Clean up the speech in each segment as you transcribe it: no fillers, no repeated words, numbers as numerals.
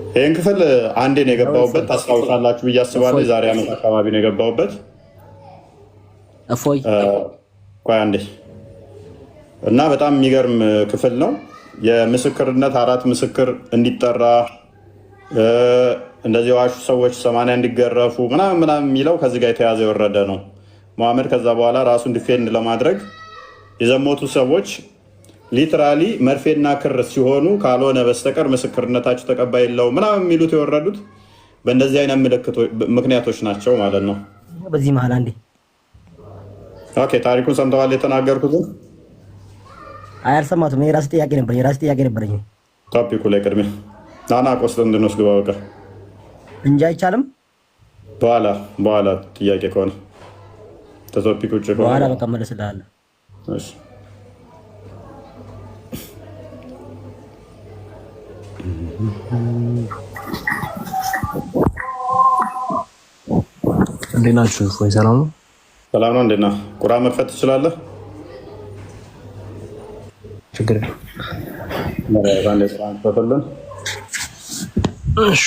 ይህን ክፍል አንዴ ነው የገባሁበት። ታስታውሳላችሁ ብዬ አስባለሁ። የዛሬ ዓመት አካባቢ ነው የገባሁበት። እፎይ ቆይ አንዴ እና በጣም የሚገርም ክፍል ነው። የምስክርነት 4 ምስክር እንዲጠራ እንደዚህ ዋሹ ሰዎች 80 እንዲገረፉ ምናምን የሚለው ከዚህ ጋር የተያዘ የወረደ ነው። መሐመድ ከዛ በኋላ ራሱን ዲፌንድ ለማድረግ የዘሞቱ ሰዎች ሊትራሊ መርፌና ክር ሲሆኑ ካልሆነ በስተቀር ምስክርነታቸው ተቀባይ የለውም ምናምን የሚሉት የወረዱት በእንደዚህ አይነት ምክንያቶች ናቸው ማለት ነው። በዚህ መሀል አንዴ ኦኬ፣ ታሪኩን ሰምተዋል? የተናገርኩትን አልሰማሁትም። የራሴ ጥያቄ ነበረኝ። ቶፒኩ ላይ ቅድሚያ ናና ቆስጥ እንድንወስድ ባወቀ እንጂ አይቻልም። በኋላ ጥያቄ ከሆነ ተቶፒክ ውጭ ከሆነ በኋላ በቃ መለስልሃለሁ። እሺ እንዴት ናችሁ? ወይ ሰላም ነው? ሰላም ነው። እንዴት ነህ? ቁርአን መክፈት ትችላለህ? ችግር የለም። አንዴ ቁርአን ክፈትልን። እሺ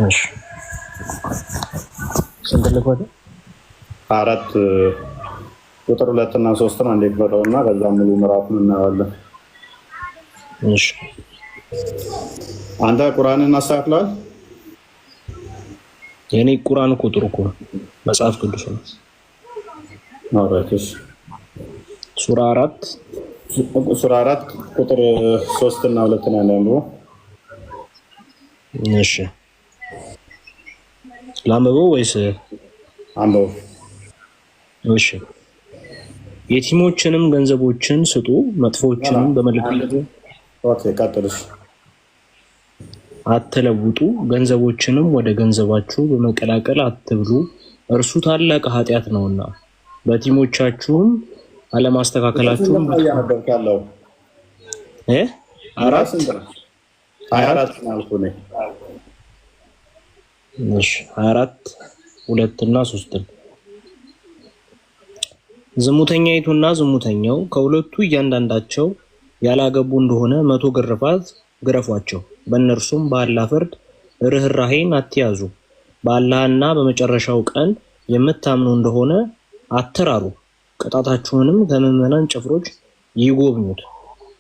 እሺ ስንት ልክፈት? 4 ቁጥር 2 እና 3 ነው። አንዴ ክፈተውና ከዛ ሙሉ ምዕራፉን እናየዋለን። እሺ አንተ ቁርአንን አስተካክለዋል? የኔ ቁርአን ቁጥሩ እኮ መጽሐፍ ቅዱስ ነው። አውራትሽ ሱራ 4 ቁጥር 3 እና 2 ነው ያለው። እሺ ላምበው ወይስ አንበው? እሺ የቲሞችንም ገንዘቦችን ስጡ፣ መጥፎችንም በመልካም ቀጥልሽ አትለውጡ፣ ገንዘቦችንም ወደ ገንዘባችሁ በመቀላቀል አትብሉ፣ እርሱ ታላቅ ኃጢአት ነውና። በቲሞቻችሁም አለማስተካከላችሁም ያነበብካለው 24 2 እና 3 ዝሙተኛይቱና ዝሙተኛው ከሁለቱ እያንዳንዳቸው ያላገቡ እንደሆነ 100 ግርፋት ግረፏቸው። በእነርሱም በአላህ ፍርድ ርህራሄን አትያዙ። በአላህና በመጨረሻው ቀን የምታምኑ እንደሆነ አትራሩ። ቅጣታችሁንም ከምዕመናን ጭፍሮች ይጎብኙት።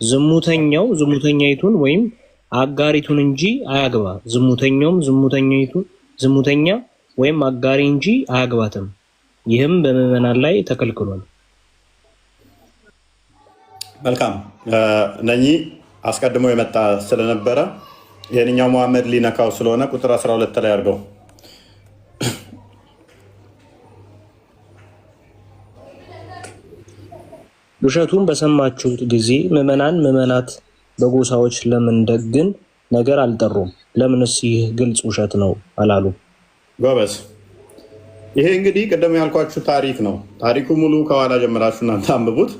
ዝሙተኛው ዝሙተኛይቱን ወይም አጋሪቱን እንጂ አያግባ። ዝሙተኛውም ዝሙተኛ ወይም አጋሪ እንጂ አያግባትም። ይህም በምዕመናን ላይ ተከልክሏል። መልካም። እነኚህ አስቀድሞ የመጣ ስለነበረ ይህንኛው መሐመድ ሊነካው ስለሆነ ቁጥር 12 ላይ አድርገው። ውሸቱን በሰማችሁት ጊዜ ምዕመናት በጎሳዎች ለምን ደግን ነገር አልጠሩም? ለምንስ ይህ ግልጽ ውሸት ነው አላሉ? ጎበዝ። ይሄ እንግዲህ ቅድም ያልኳችሁ ታሪክ ነው። ታሪኩ ሙሉ ከኋላ ጀምራችሁ እናንተ አንብቡት።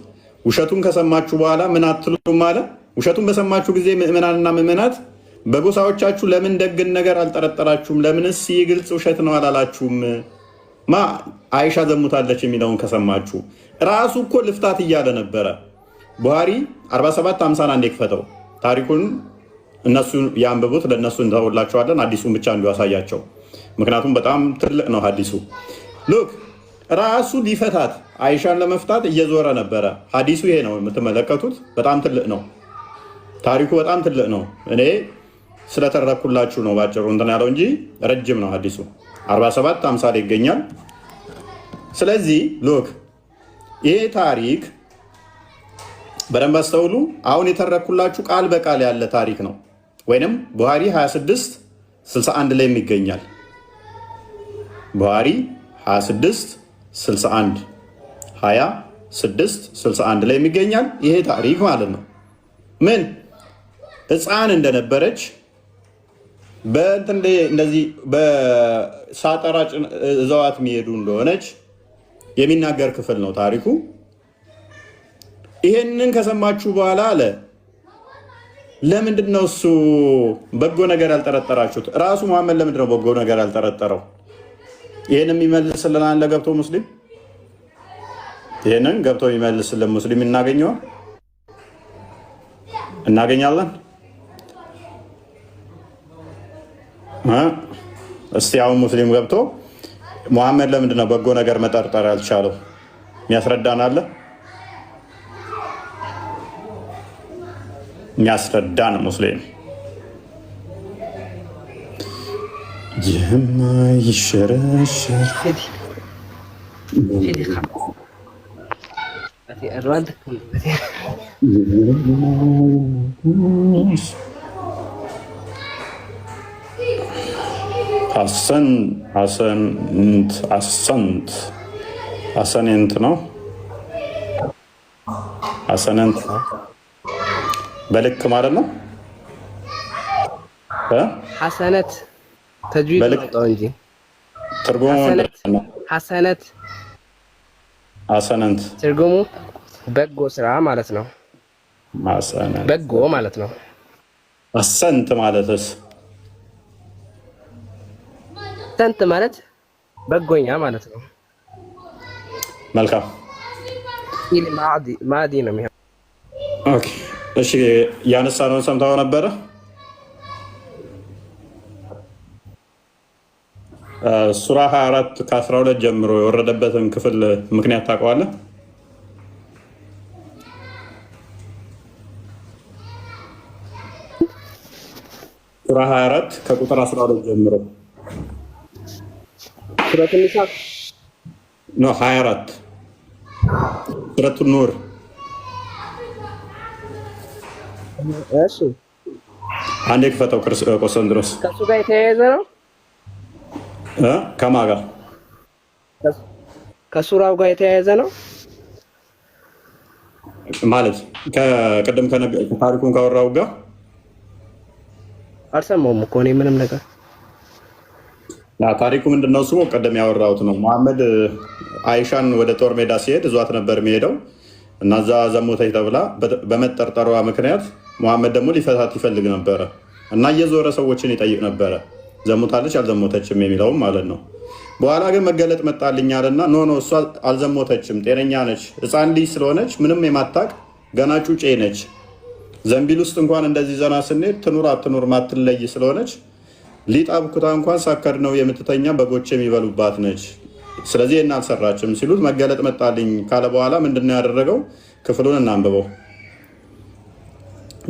ውሸቱን ከሰማችሁ በኋላ ምን አትሉም አለ። ውሸቱን በሰማችሁ ጊዜ ምዕመናንና ምዕመናት በጎሳዎቻችሁ ለምን ደግን ነገር አልጠረጠራችሁም? ለምንስ ይህ ግልጽ ውሸት ነው አላላችሁም? አይሻ ዘሙታለች የሚለውን ከሰማችሁ ራሱ እኮ ልፍታት እያለ ነበረ። ቡሃሪ 47:50 አንዴ ክፈተው። ታሪኩን እነሱ ያንብቡት፣ ለእነሱ እንተውላቸዋለን። አዲሱን ብቻ እንዲያሳያቸው፣ ምክንያቱም በጣም ትልቅ ነው ሀዲሱ። ሉክ ራሱ ሊፈታት አይሻን ለመፍታት እየዞረ ነበረ። ሀዲሱ ይሄ ነው የምትመለከቱት። በጣም ትልቅ ነው ታሪኩ፣ በጣም ትልቅ ነው። እኔ ስለተረኩላችሁ ነው ባጭሩ እንትን ያለው እንጂ ረጅም ነው ሀዲሱ። 47:50 ላይ ይገኛል። ስለዚህ ሉክ ይሄ ታሪክ በደንብ አስተውሉ። አሁን የተረኩላችሁ ቃል በቃል ያለ ታሪክ ነው። ወይንም ቡሃሪ 26:61 ላይ ይገኛል። ቡሃሪ 26:61 26:61 ላይ ይገኛል። ይሄ ታሪክ ማለት ነው ምን ሕፃን እንደነበረች እንደዚህ በሳጠራ እዘዋት የሚሄዱ እንደሆነች የሚናገር ክፍል ነው ታሪኩ። ይሄንን ከሰማችሁ በኋላ አለ ለምንድን ነው እሱ በጎ ነገር ያልጠረጠራችሁት? ራሱ መሐመድ ለምንድን ነው በጎ ነገር ያልጠረጠረው? ይሄን የሚመልስልናል ለገብቶ ሙስሊም ይሄንን ገብቶ የሚመልስልን ሙስሊም እናገኛለን። እስቲ አሁን ሙስሊም ገብቶ ሙሐመድ ለምንድን ነው በጎ ነገር መጠርጠር ያልቻለው የሚያስረዳን አለ? የሚያስረዳን ሙስሊም የማይሸረሸር አሰንት ነው። አሰንት በልክ ማለት ነው። ሐሰነት ተጅዊድ ነው እንጂ ትርጉሙ ሐሰነት ትርጉሙ በጎ ስራ ማለት ነው። በጎ ማለት ነው። አሰንት ማለትስ ሰንት ማለት በጎኛ ማለት ነው። መልካም ማዲ ነው የሚሆነው። ኦኬ እሺ፣ ያነሳነውን ሰምተኸው ነበረ? ሱራ 24 ከ12 ጀምሮ የወረደበትን ክፍል ምክንያት ታውቀዋለህ? ሱራ 24 ከቁጥር 12 ጀምሮ ሱረቱ ኒሳ ነው። 24 ሱረቱ ኑር። እሺ አንዴ ክፈተው ቆስጠንጢኖስ። ከሱ ጋር የተያያዘ ነው። ከማን ጋር? ከሱራው ጋር የተያያዘ ነው ማለት ከቅድም ታሪኩን ካወራው ጋር አልሰማሁም እኮ እኔ ምንም ነገር። ታሪኩ ምንድነው? ስሙ ቀደም ያወራሁት ነው። መሐመድ አይሻን ወደ ጦር ሜዳ ሲሄድ እዟት ነበር የሚሄደው እና እዛ ዘሞተች ተብላ በመጠርጠሯ ምክንያት መሐመድ ደግሞ ሊፈታት ይፈልግ ነበረ እና እየዞረ ሰዎችን ይጠይቅ ነበረ፣ ዘሞታለች አልዘሞተችም የሚለውም ማለት ነው። በኋላ ግን መገለጥ መጣልኝ አለና ኖ እሷ አልዘሞተችም፣ ጤነኛ ነች፣ ሕፃን ልጅ ስለሆነች ምንም የማታቅ ገና ጩጬ ነች። ዘንቢል ውስጥ እንኳን እንደዚህ ዘና ስንሄድ ትኑር አትኑር ማትለይ ስለሆነች ሊጥ አብኩታ እንኳን ሳከር ነው የምትተኛ፣ በጎች የሚበሉባት ነች። ስለዚህ ይህን አልሰራችም ሲሉት መገለጥ መጣልኝ ካለ በኋላ ምንድነው ያደረገው? ክፍሉን እናንብበው።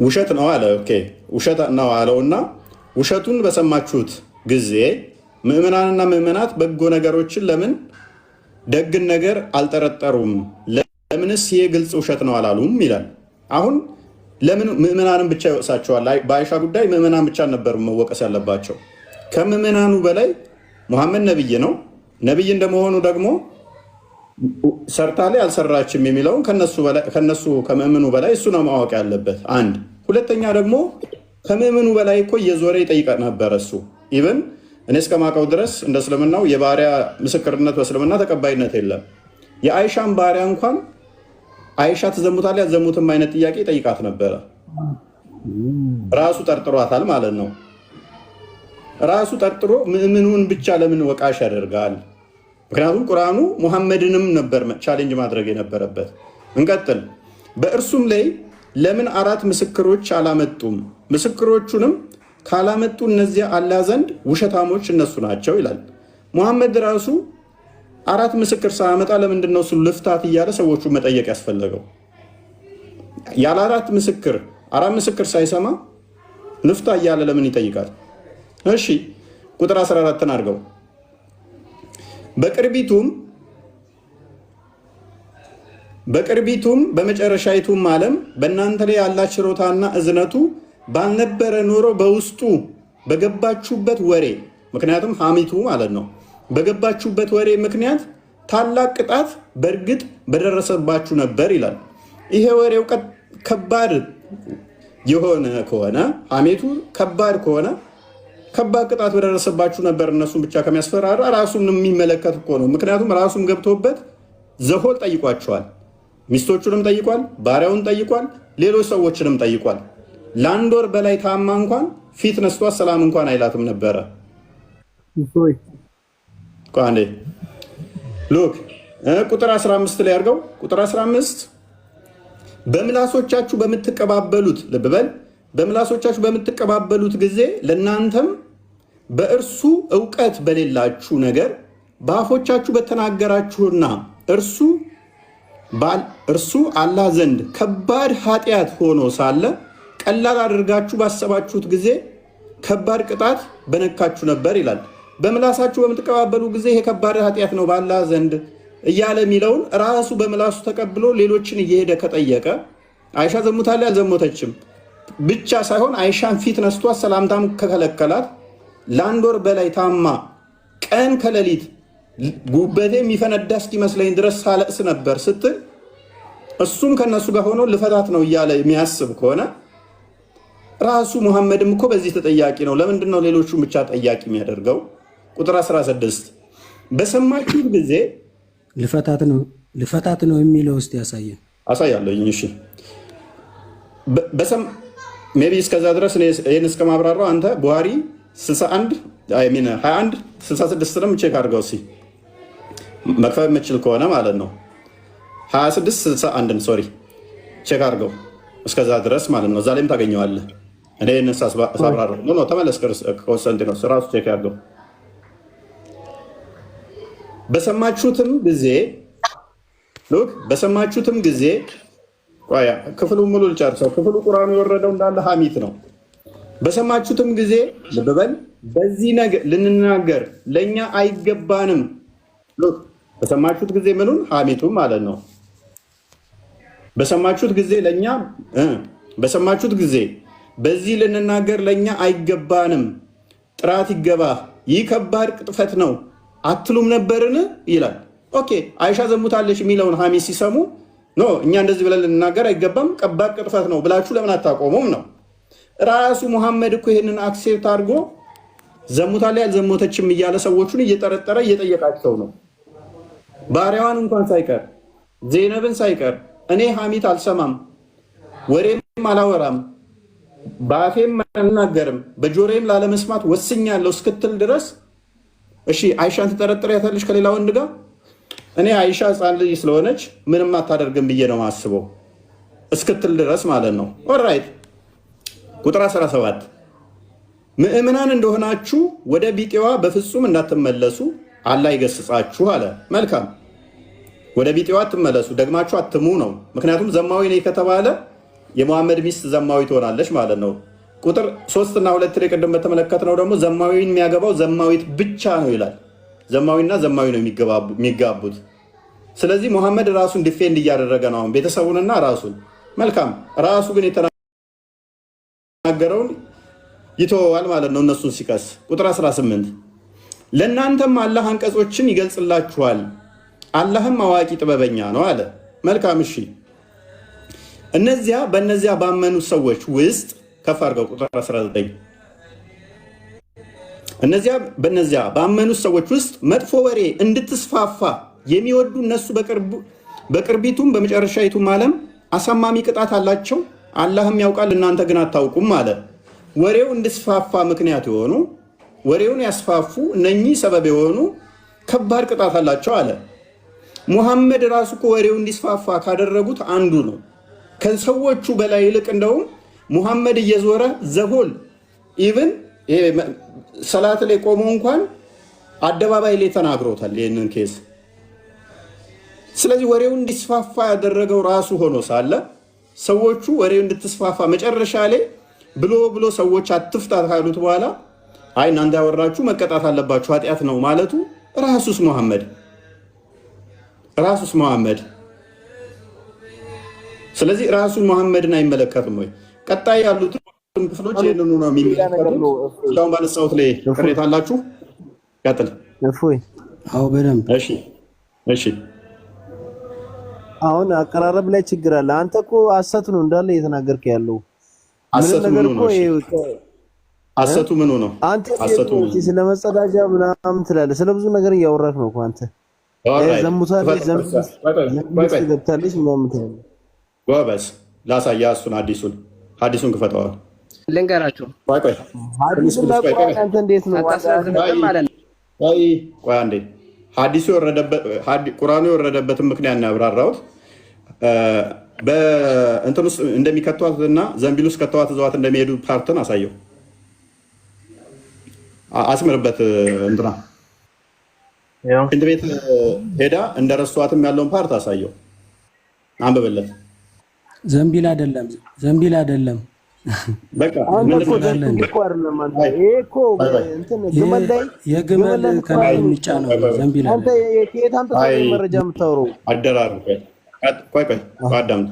ውሸት ነው አለ። ኦኬ ውሸት ነው አለውና ውሸቱን በሰማችሁት ጊዜ ምዕመናንና ምዕመናት በጎ ነገሮችን ለምን ደግን ነገር አልጠረጠሩም? ለምንስ ይሄ ግልጽ ውሸት ነው አላሉም ይላል። አሁን ለምን ምዕመናንን ብቻ ይወቅሳቸዋል? በአይሻ ጉዳይ ምዕመናን ብቻ ነበር መወቀስ ያለባቸው። ከምዕመናኑ በላይ ሙሐመድ ነብይ ነው። ነብይ እንደመሆኑ ደግሞ ሰርታ ላይ አልሰራችም የሚለውን ከነሱ ከምዕመኑ በላይ እሱ ነው ማወቅ ያለበት። አንድ ሁለተኛ ደግሞ ከምዕመኑ በላይ እኮ እየዞረ ይጠይቅ ነበር እሱ። ኢቨን እኔ እስከማውቀው ድረስ እንደ እስልምናው የባሪያ ምስክርነት በእስልምና ተቀባይነት የለም። የአይሻን ባሪያ እንኳን አይሻ ትዘሙታለች ያዘሙትም አይነት ጥያቄ ጠይቃት ነበረ። ራሱ ጠርጥሯታል ማለት ነው። ራሱ ጠርጥሮ ምዕምኑን ብቻ ለምን ወቃሽ ያደርጋል? ምክንያቱም ቁርአኑ ሙሐመድንም ነበር ቻሌንጅ ማድረግ የነበረበት። እንቀጥል። በእርሱም ላይ ለምን 4 ምስክሮች አላመጡም? ምስክሮቹንም ካላመጡ እነዚያ አላህ ዘንድ ውሸታሞች እነሱ ናቸው ይላል። ሙሐመድ ራሱ 4 ምስክር ሳያመጣ ለምንድን ነው እሱ ልፍታት እያለ ሰዎቹ መጠየቅ ያስፈለገው? ያለ 4 ምስክር 4 ምስክር ሳይሰማ ልፍታ እያለ ለምን ይጠይቃል? እሺ ቁጥር 14 አድርገው። በቅርቢቱም በመጨረሻይቱም ዓለም በእናንተ ላይ ያላ ችሮታና እዝነቱ ባልነበረ ኖሮ በውስጡ በገባችሁበት ወሬ፣ ምክንያቱም ሐሚቱ ማለት ነው፣ በገባችሁበት ወሬ ምክንያት ታላቅ ቅጣት በእርግጥ በደረሰባችሁ ነበር ይላል። ይሄ ወሬው ከባድ የሆነ ከሆነ ሐሜቱ ከባድ ከሆነ ከባድ ቅጣት በደረሰባችሁ ነበር። እነሱን ብቻ ከሚያስፈራራ ራሱን የሚመለከት እኮ ነው። ምክንያቱም ራሱን ገብቶበት ዘሆል ጠይቋቸዋል። ሚስቶቹንም ጠይቋል፣ ባሪያውን ጠይቋል፣ ሌሎች ሰዎችንም ጠይቋል። ለአንድ ወር በላይ ታማ እንኳን ፊት ነስቷት ሰላም እንኳን አይላትም ነበረ። ሉክ ቁጥር 15 ላይ አድርገው። ቁጥር 15 በምላሶቻችሁ በምትቀባበሉት ልብ በል፣ በምላሶቻችሁ በምትቀባበሉት ጊዜ ለእናንተም በእርሱ እውቀት በሌላችሁ ነገር በአፎቻችሁ በተናገራችሁና እርሱ አላህ ዘንድ ከባድ ኃጢአት ሆኖ ሳለ ቀላል አድርጋችሁ ባሰባችሁት ጊዜ ከባድ ቅጣት በነካችሁ ነበር ይላል። በምላሳችሁ በምትቀባበሉ ጊዜ ይሄ ከባድ ኃጢአት ነው በአላህ ዘንድ እያለ የሚለውን ራሱ በምላሱ ተቀብሎ ሌሎችን እየሄደ ከጠየቀ አይሻ ዘሙታለች አልዘሞተችም ብቻ ሳይሆን አይሻን ፊት ነስቷት ሰላምታም ከከለከላት ለአንድ ወር በላይ ታማ ቀን ከሌሊት ጉበቴ የሚፈነዳ እስኪመስለኝ ድረስ ሳለቅስ ነበር ስትል እሱም ከነሱ ጋር ሆኖ ልፈታት ነው እያለ የሚያስብ ከሆነ ራሱ ሙሐመድም እኮ በዚህ ተጠያቂ ነው። ለምንድን ነው ሌሎቹ ብቻ ጠያቂ የሚያደርገው? ቁጥር 16 በሰማችሁት ጊዜ ልፈታት ነው የሚለው ውስጥ ያሳየን አሳያለኝ። እሺ ሜቢ እስከዛ ድረስ ይህን እስከማብራራው አንተ ቡሃሪ 21 66ንም ቼክ አድርገው እስኪ መክፈል የምችል ከሆነ ማለት ነው። 26 61 ሶሪ ቼክ አድርገው እስከዛ ድረስ ማለት ነው። እዛ ላይም ታገኘዋለህ። እኔ ይህንን ሳብራራው ነው። ተመለስ ኮንስታንቲኖስ ራሱ ቼክ አድርገው። በሰማችሁትም ጊዜ ክፍሉ ሙሉ ልጨርሰው። ክፍሉ ቁርአኑ የወረደው እንዳለ ሐሚት ነው። በሰማችሁትም ጊዜ ልብ በል በዚህ ነገር ልንናገር ለእኛ አይገባንም። በሰማችሁት ጊዜ ምኑን ሐሚቱ ማለት ነው። በሰማችሁት ጊዜ በዚህ ልንናገር ለእኛ አይገባንም፣ ጥራት ይገባ፣ ይህ ከባድ ቅጥፈት ነው አትሉም ነበርን ይላል። ኦኬ አይሻ ዘሙታለች የሚለውን ሐሚት ሲሰሙ ኖ እኛ እንደዚህ ብለን ልንናገር አይገባም፣ ከባድ ቅጥፈት ነው ብላችሁ ለምን አታቆሙም ነው። ራሱ ሙሐመድ እኮ ይህንን አክሴፕት አድርጎ ዘሙታለች አልዘሞተችም እያለ ሰዎቹን እየጠረጠረ እየጠየቃቸው ነው። ባሪያዋን እንኳን ሳይቀር ዜነብን ሳይቀር እኔ ሐሚት አልሰማም፣ ወሬም አላወራም፣ በአፌም አልናገርም፣ በጆሮዬም ላለመስማት ወስኛለሁ እስክትል ድረስ እሺ አይሻን ትጠረጥሪያታለሽ ከሌላ ወንድ ጋር? እኔ አይሻ ሕፃን ልጅ ስለሆነች ምንም አታደርግም ብዬ ነው ማስበው እስክትል ድረስ ማለት ነው። ኦራይት ቁጥር 17 ምእምናን እንደሆናችሁ ወደ ቢጤዋ በፍጹም እንዳትመለሱ አላህ ይገስጻችሁ አለ። መልካም ወደ ቢጤዋ አትመለሱ፣ ደግማችሁ አትሙ ነው። ምክንያቱም ዘማዊ ነኝ ከተባለ የሙሐመድ ሚስት ዘማዊ ትሆናለች ማለት ነው። ቁጥር 3 እና 2 ላይ ቅድም በተመለከትነው ደግሞ ዘማዊን የሚያገባው ዘማዊት ብቻ ነው ይላል። ዘማዊና ዘማዊ ነው የሚጋቡት። ስለዚህ ሙሐመድ ራሱን ዲፌንድ እያደረገ ነው ቤተሰቡንና ራሱን። መልካም ራሱ ግን የተናገረውን ይተወዋል ማለት ነው እነሱን ሲከስ። ቁጥር 18 ለእናንተም አላህ አንቀጾችን ይገልጽላችኋል፣ አላህም አዋቂ ጥበበኛ ነው አለ። መልካም እሺ፣ በእነዚያ ባመኑት ሰዎች ውስጥ ከፍ አድርገው ቁጥር 19 በእነዚያ ባመኑት ሰዎች ውስጥ መጥፎ ወሬ እንድትስፋፋ የሚወዱ እነሱ በቅርቢቱም በመጨረሻይቱም ዓለም አሳማሚ ቅጣት አላቸው፣ አላህም ያውቃል እናንተ ግን አታውቁም አለ። ወሬው እንዲስፋፋ ምክንያት የሆኑ ወሬውን ያስፋፉ እነኚህ ሰበብ የሆኑ ከባድ ቅጣት አላቸው አለ። ሙሐመድ ራሱ እኮ ወሬው እንዲስፋፋ ካደረጉት አንዱ ነው። ከሰዎቹ በላይ ይልቅ እንደውም ሙሐመድ እየዞረ ዘሆል ኢቭን ሰላት ላይ ቆሞ እንኳን አደባባይ ላይ ተናግሮታል ይህንን ኬስ። ስለዚህ ወሬው እንዲስፋፋ ያደረገው ራሱ ሆኖ ሳለ ሰዎቹ ወሬው እንድትስፋፋ መጨረሻ ላይ ብሎ ሰዎች አትፍታት ካሉት በኋላ አይ እናንተ ያወራችሁ መቀጣት አለባችሁ ኃጢአት ነው ማለቱ ራሱስ ሙሐመድ። ስለዚህ ራሱን ሙሐመድን አይመለከትም ወይ? ቀጣይ ያሉት ክፍሎች ይህንኑ ነው የሚመለከቱት። እስካሁን ባነሳሁት ላይ ቅሬታ አላችሁ? ቀጥል። አዎ በደንብ እሺ። አሁን አቀራረብ ላይ ችግር አለ። አንተ እኮ ሐሰት ነው እንዳለ እየተናገርክ ያለው። ሐሰቱ ምኑ ነው? አንተ ስለ መጸዳጃ ምናምን ትላለህ። ስለ ብዙ ነገር እያወራህ ነው እኮ አንተ። ዘሙታለች ገብታለች ምናምን ትላለህ። ጎበዝ ላሳያ እሱን ሐዲሱን ክፈተዋል። ልንገራችሁ አንተ እንዴት ነው ቆይ አንዴ ሐዲሱ የወረደበት ቁርአኑ የወረደበትን ምክንያት ነው ያብራራሁት። በእንትን ውስጥ እንደሚከቷትና ዘንቢል ውስጥ ከተዋት ዘዋት እንደሚሄዱ ፓርትን አሳየው። አስምርበት እንትና ሽንት ቤት ሄዳ እንደረሷትም ያለውን ፓርት አሳየው። አንብበለት። ዘንቢል አይደለም። በቃ የግመል ከላይ የሚጫነው ዘንቢል አንተ ከየት አንተ መረጃ የምታወራው? አደራሩ ቆይ አዳምጥ።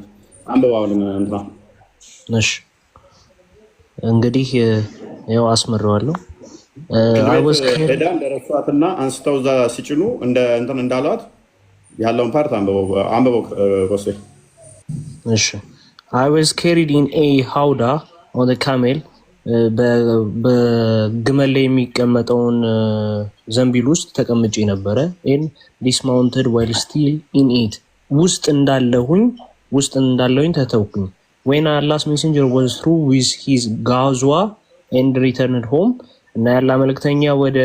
አንብባውን እንትና እሺ እንግዲህ ያው አስመረዋለሁ። ሄዳ እንደረሷትና አንስተው እዛ ሲጭኑ እንትን እንዳሏት ያለውን ፓርት አንብበው ኮሴ። እሺ I was carried in a howdah on the camel. በግመል ላይ የሚቀመጠውን ዘንቢል ውስጥ ተቀምጬ ነበረ። and dismounted while still in it. ውስጥ እንዳለሁኝ ተተውኩኝ። when Allah's messenger was through with his ghazwa and returned home. እና ያላ መልእክተኛ ወደ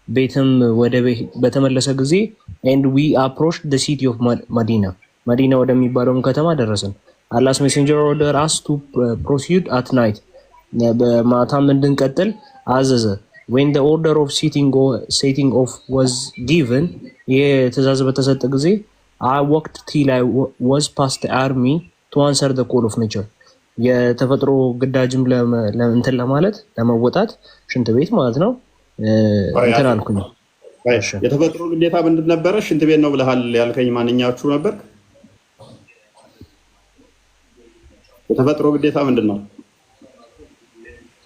ቤትም በተመለሰ ጊዜ and we approached the city of መዲና ወደሚባለው ከተማ ደረስን። Allah's messenger ordered us to proceed at night. በማታም እንድንቀጥል አዘዘ። when the order of setting off was given, የትእዛዝ በተሰጠ ጊዜ I walked till I was past the army to answer the call of nature. የተፈጥሮ ግዳጅም እንትን ለማለት ለመወጣት ሽንት ቤት ማለት ነው እንትን አልኩኝ። የተፈጥሮ ግዴታ ምንድን ነበረ? ሽንት ቤት ነው ብለሃል ያልከኝ ማንኛችሁ ነበር? የተፈጥሮ ግዴታ ምንድን ነው?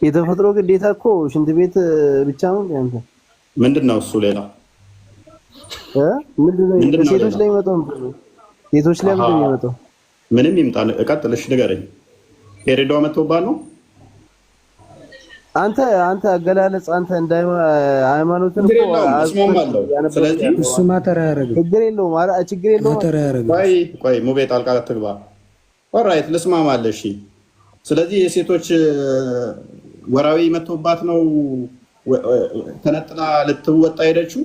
የተፈጥሮ ግዴታ እኮ ሽንት ቤት ብቻ ነው። ያንተ ምንድን ነው እሱ? ሌላ ምንድን ነው? ሴቶች ላይ መጣው ሴቶች ላይ ምንድን ነው የመጣው? ምንም ይምጣ። እቀጥልሽ ንገረኝ። ሄሬዶ መጥቶባል ነው? አንተ አገላለጽ አንተ እንዳይ ሃይማኖትን እኮ አስማማለሁ። ስለዚህ እሱ ማተራ ያረጋል። ችግር የለውም። ማተራ ያረጋል። ቆይ ሙቤ ጣልቃ ትግባ። ኦልራይት ልስማማለሽ። ስለዚህ የሴቶች ወራዊ መጥቶባት ነው ተነጥላ ልትወጣ ሄደችው።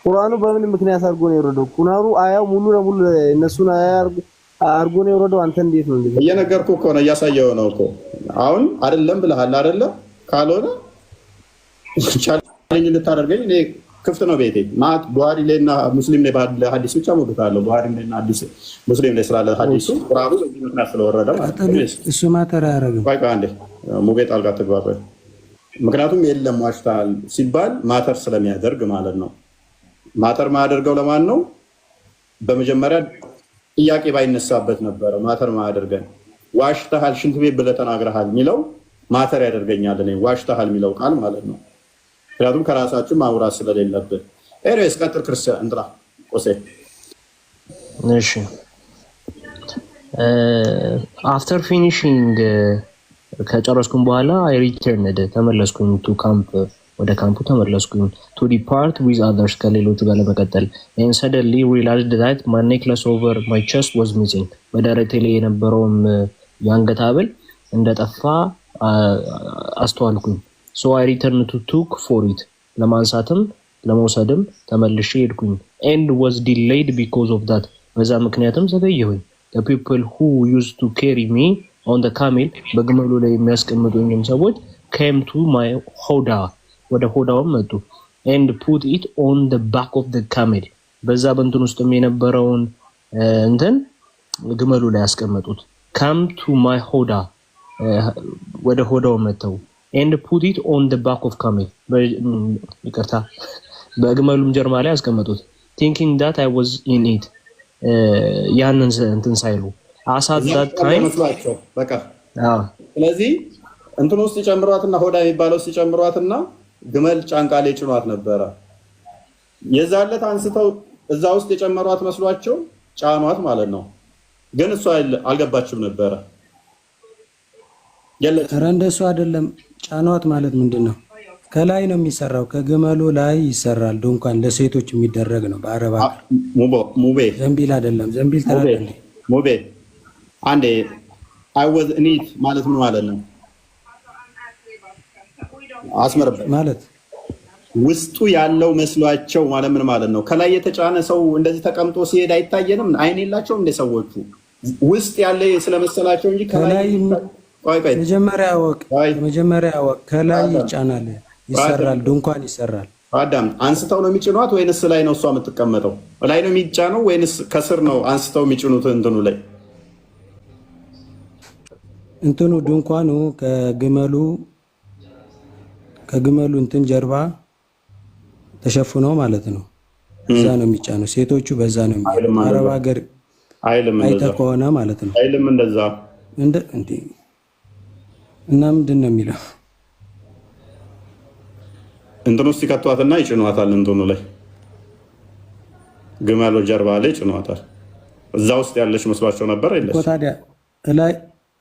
ቁርአኑ በምን ምክንያት አድርጎ ነው የወረደው? ቁርአኑ አያው ሙሉ ለሙሉ እነሱን አድርጎ ነው የወረደው። አንተ እንዴት ነው እንደዚህ? እየነገርኩህ እኮ ነው፣ እያሳየው ነው እኮ። አሁን አይደለም ብለሃል አይደለ? ካልሆነ ቻሌንጅ ልታደርገኝ እኔ ክፍት ነው ቤቴ። ማት ቡሃሪ ላይና ሙስሊም ላይ ባለ ሐዲስ ብቻ ሞግታለሁ። ቡሃሪ ላይና ሐዲስ ሙስሊም ላይ ስላለ ሐዲሱ ቁርአኑ በዚህ ምክንያት ስለወረደ ማለት ነው። እሱ ማተራ ያረጋል። ቆይ አንዴ ሙቤ ጣልቃ ትግባ። ምክንያቱም የለም ዋሽታል ሲባል ማተር ስለሚያደርግ ማለት ነው። ማተር ማያደርገው ለማን ነው? በመጀመሪያ ጥያቄ ባይነሳበት ነበረ ማተር ማያደርገን። ዋሽተሃል ሽንት ቤት ብለህ ተናግረሃል የሚለው ማተር ያደርገኛል እኔ ዋሽተሃል የሚለው ቃል ማለት ነው። ምክንያቱም ከራሳችን ማውራት ስለሌለብን። ኤሪስ ቀጥል ክርስቲያን እንጥራ ቆሴ። እሺ after finishing ከጨረስኩኝ በኋላ I returned ተመለስኩኝ to camp ወደ ካምፑ ተመለስኩኝ to depart with others ከሌሎቹ ጋር ለመቀጠል and suddenly realized that my necklace over my chest was missing በደረቴ ላይ የነበረውም የአንገት ሐብል እንደጠፋ አስተዋልኩኝ። so I returned to took for it ለማንሳትም ለመውሰድም ተመልሼ ሄድኩኝ and was delayed because of that በዛ ምክንያትም ዘገየሁኝ። the people who used to carry me on the camel በግመሉ ላይ የሚያስቀምጡኝም ሰዎች came to my hoda ወደ ሆዳውም መጡ and put it on the back of the camel በዛ በእንትን ውስጥም የነበረውን እንትን ግመሉ ላይ ያስቀመጡት come to my hoda ወደ ሆዳው መተው and put it on the back of camel ይቅርታ በግመሉም ጀርባ ላይ ያስቀመጡት thinking that I was in it ያንን እንትን ሳይሉ አሳዛት ታይም በቃ ስለዚህ እንትን ውስጥ ጨምሯትና ሆዳ የሚባለው ውስጥ ጨምሯትና ግመል ጫንቃ ላይ ጭኗት ነበረ። የዛለት አንስተው እዛ ውስጥ የጨመሯት መስሏቸው ጫኗት ማለት ነው። ግን እሷ አልገባችም ነበረ። ኧረ እንደሱ አይደለም። ጫኗት ማለት ምንድነው? ከላይ ነው የሚሰራው፣ ከግመሉ ላይ ይሰራል። ድንኳን ለሴቶች የሚደረግ ነው በአረብ ሀገር። ሙቤ ዘንቢል አይደለም። ዘንቢል ተራለ ሙቤ አንዴ I was in it ማለት ምን ማለት ነው? አስመርበት ማለት ውስጡ ያለው መስሏቸው ማለት ምን ማለት ነው? ከላይ የተጫነ ሰው እንደዚህ ተቀምጦ ሲሄድ አይታየንም? አይን የላቸውም እንደ ሰዎቹ ውስጥ ያለ ስለመሰላቸው እንጂ ከላይ መጀመሪያ ወቅ ከላይ ይጫናል፣ ይሰራል፣ ድንኳን ይሰራል። አዳም አንስተው ነው የሚጭኗት ወይንስ ላይ ነው እሷ የምትቀመጠው? ላይ ነው የሚጫነው ወይንስ ከስር ነው አንስተው የሚጭኑት? እንትኑ ላይ እንትኑ ድንኳኑ ከግመሉ እንትን ጀርባ ተሸፍኖ ማለት ነው። እዛ ነው የሚጫነው። ሴቶቹ በዛ ነው የሚጫነው። አረብ ሀገር አይተህ ከሆነ ማለት ነው። አይልም እንደዛ እና ምንድን ነው የሚለው? እንትኑ ውስጥ ይከቷትና ይጭኗታል። እንትኑ ላይ ግመሉ ጀርባ ላይ ይጭኗታል። እዛ ውስጥ ያለች መስሏቸው ነበር አይደል? ታዲያ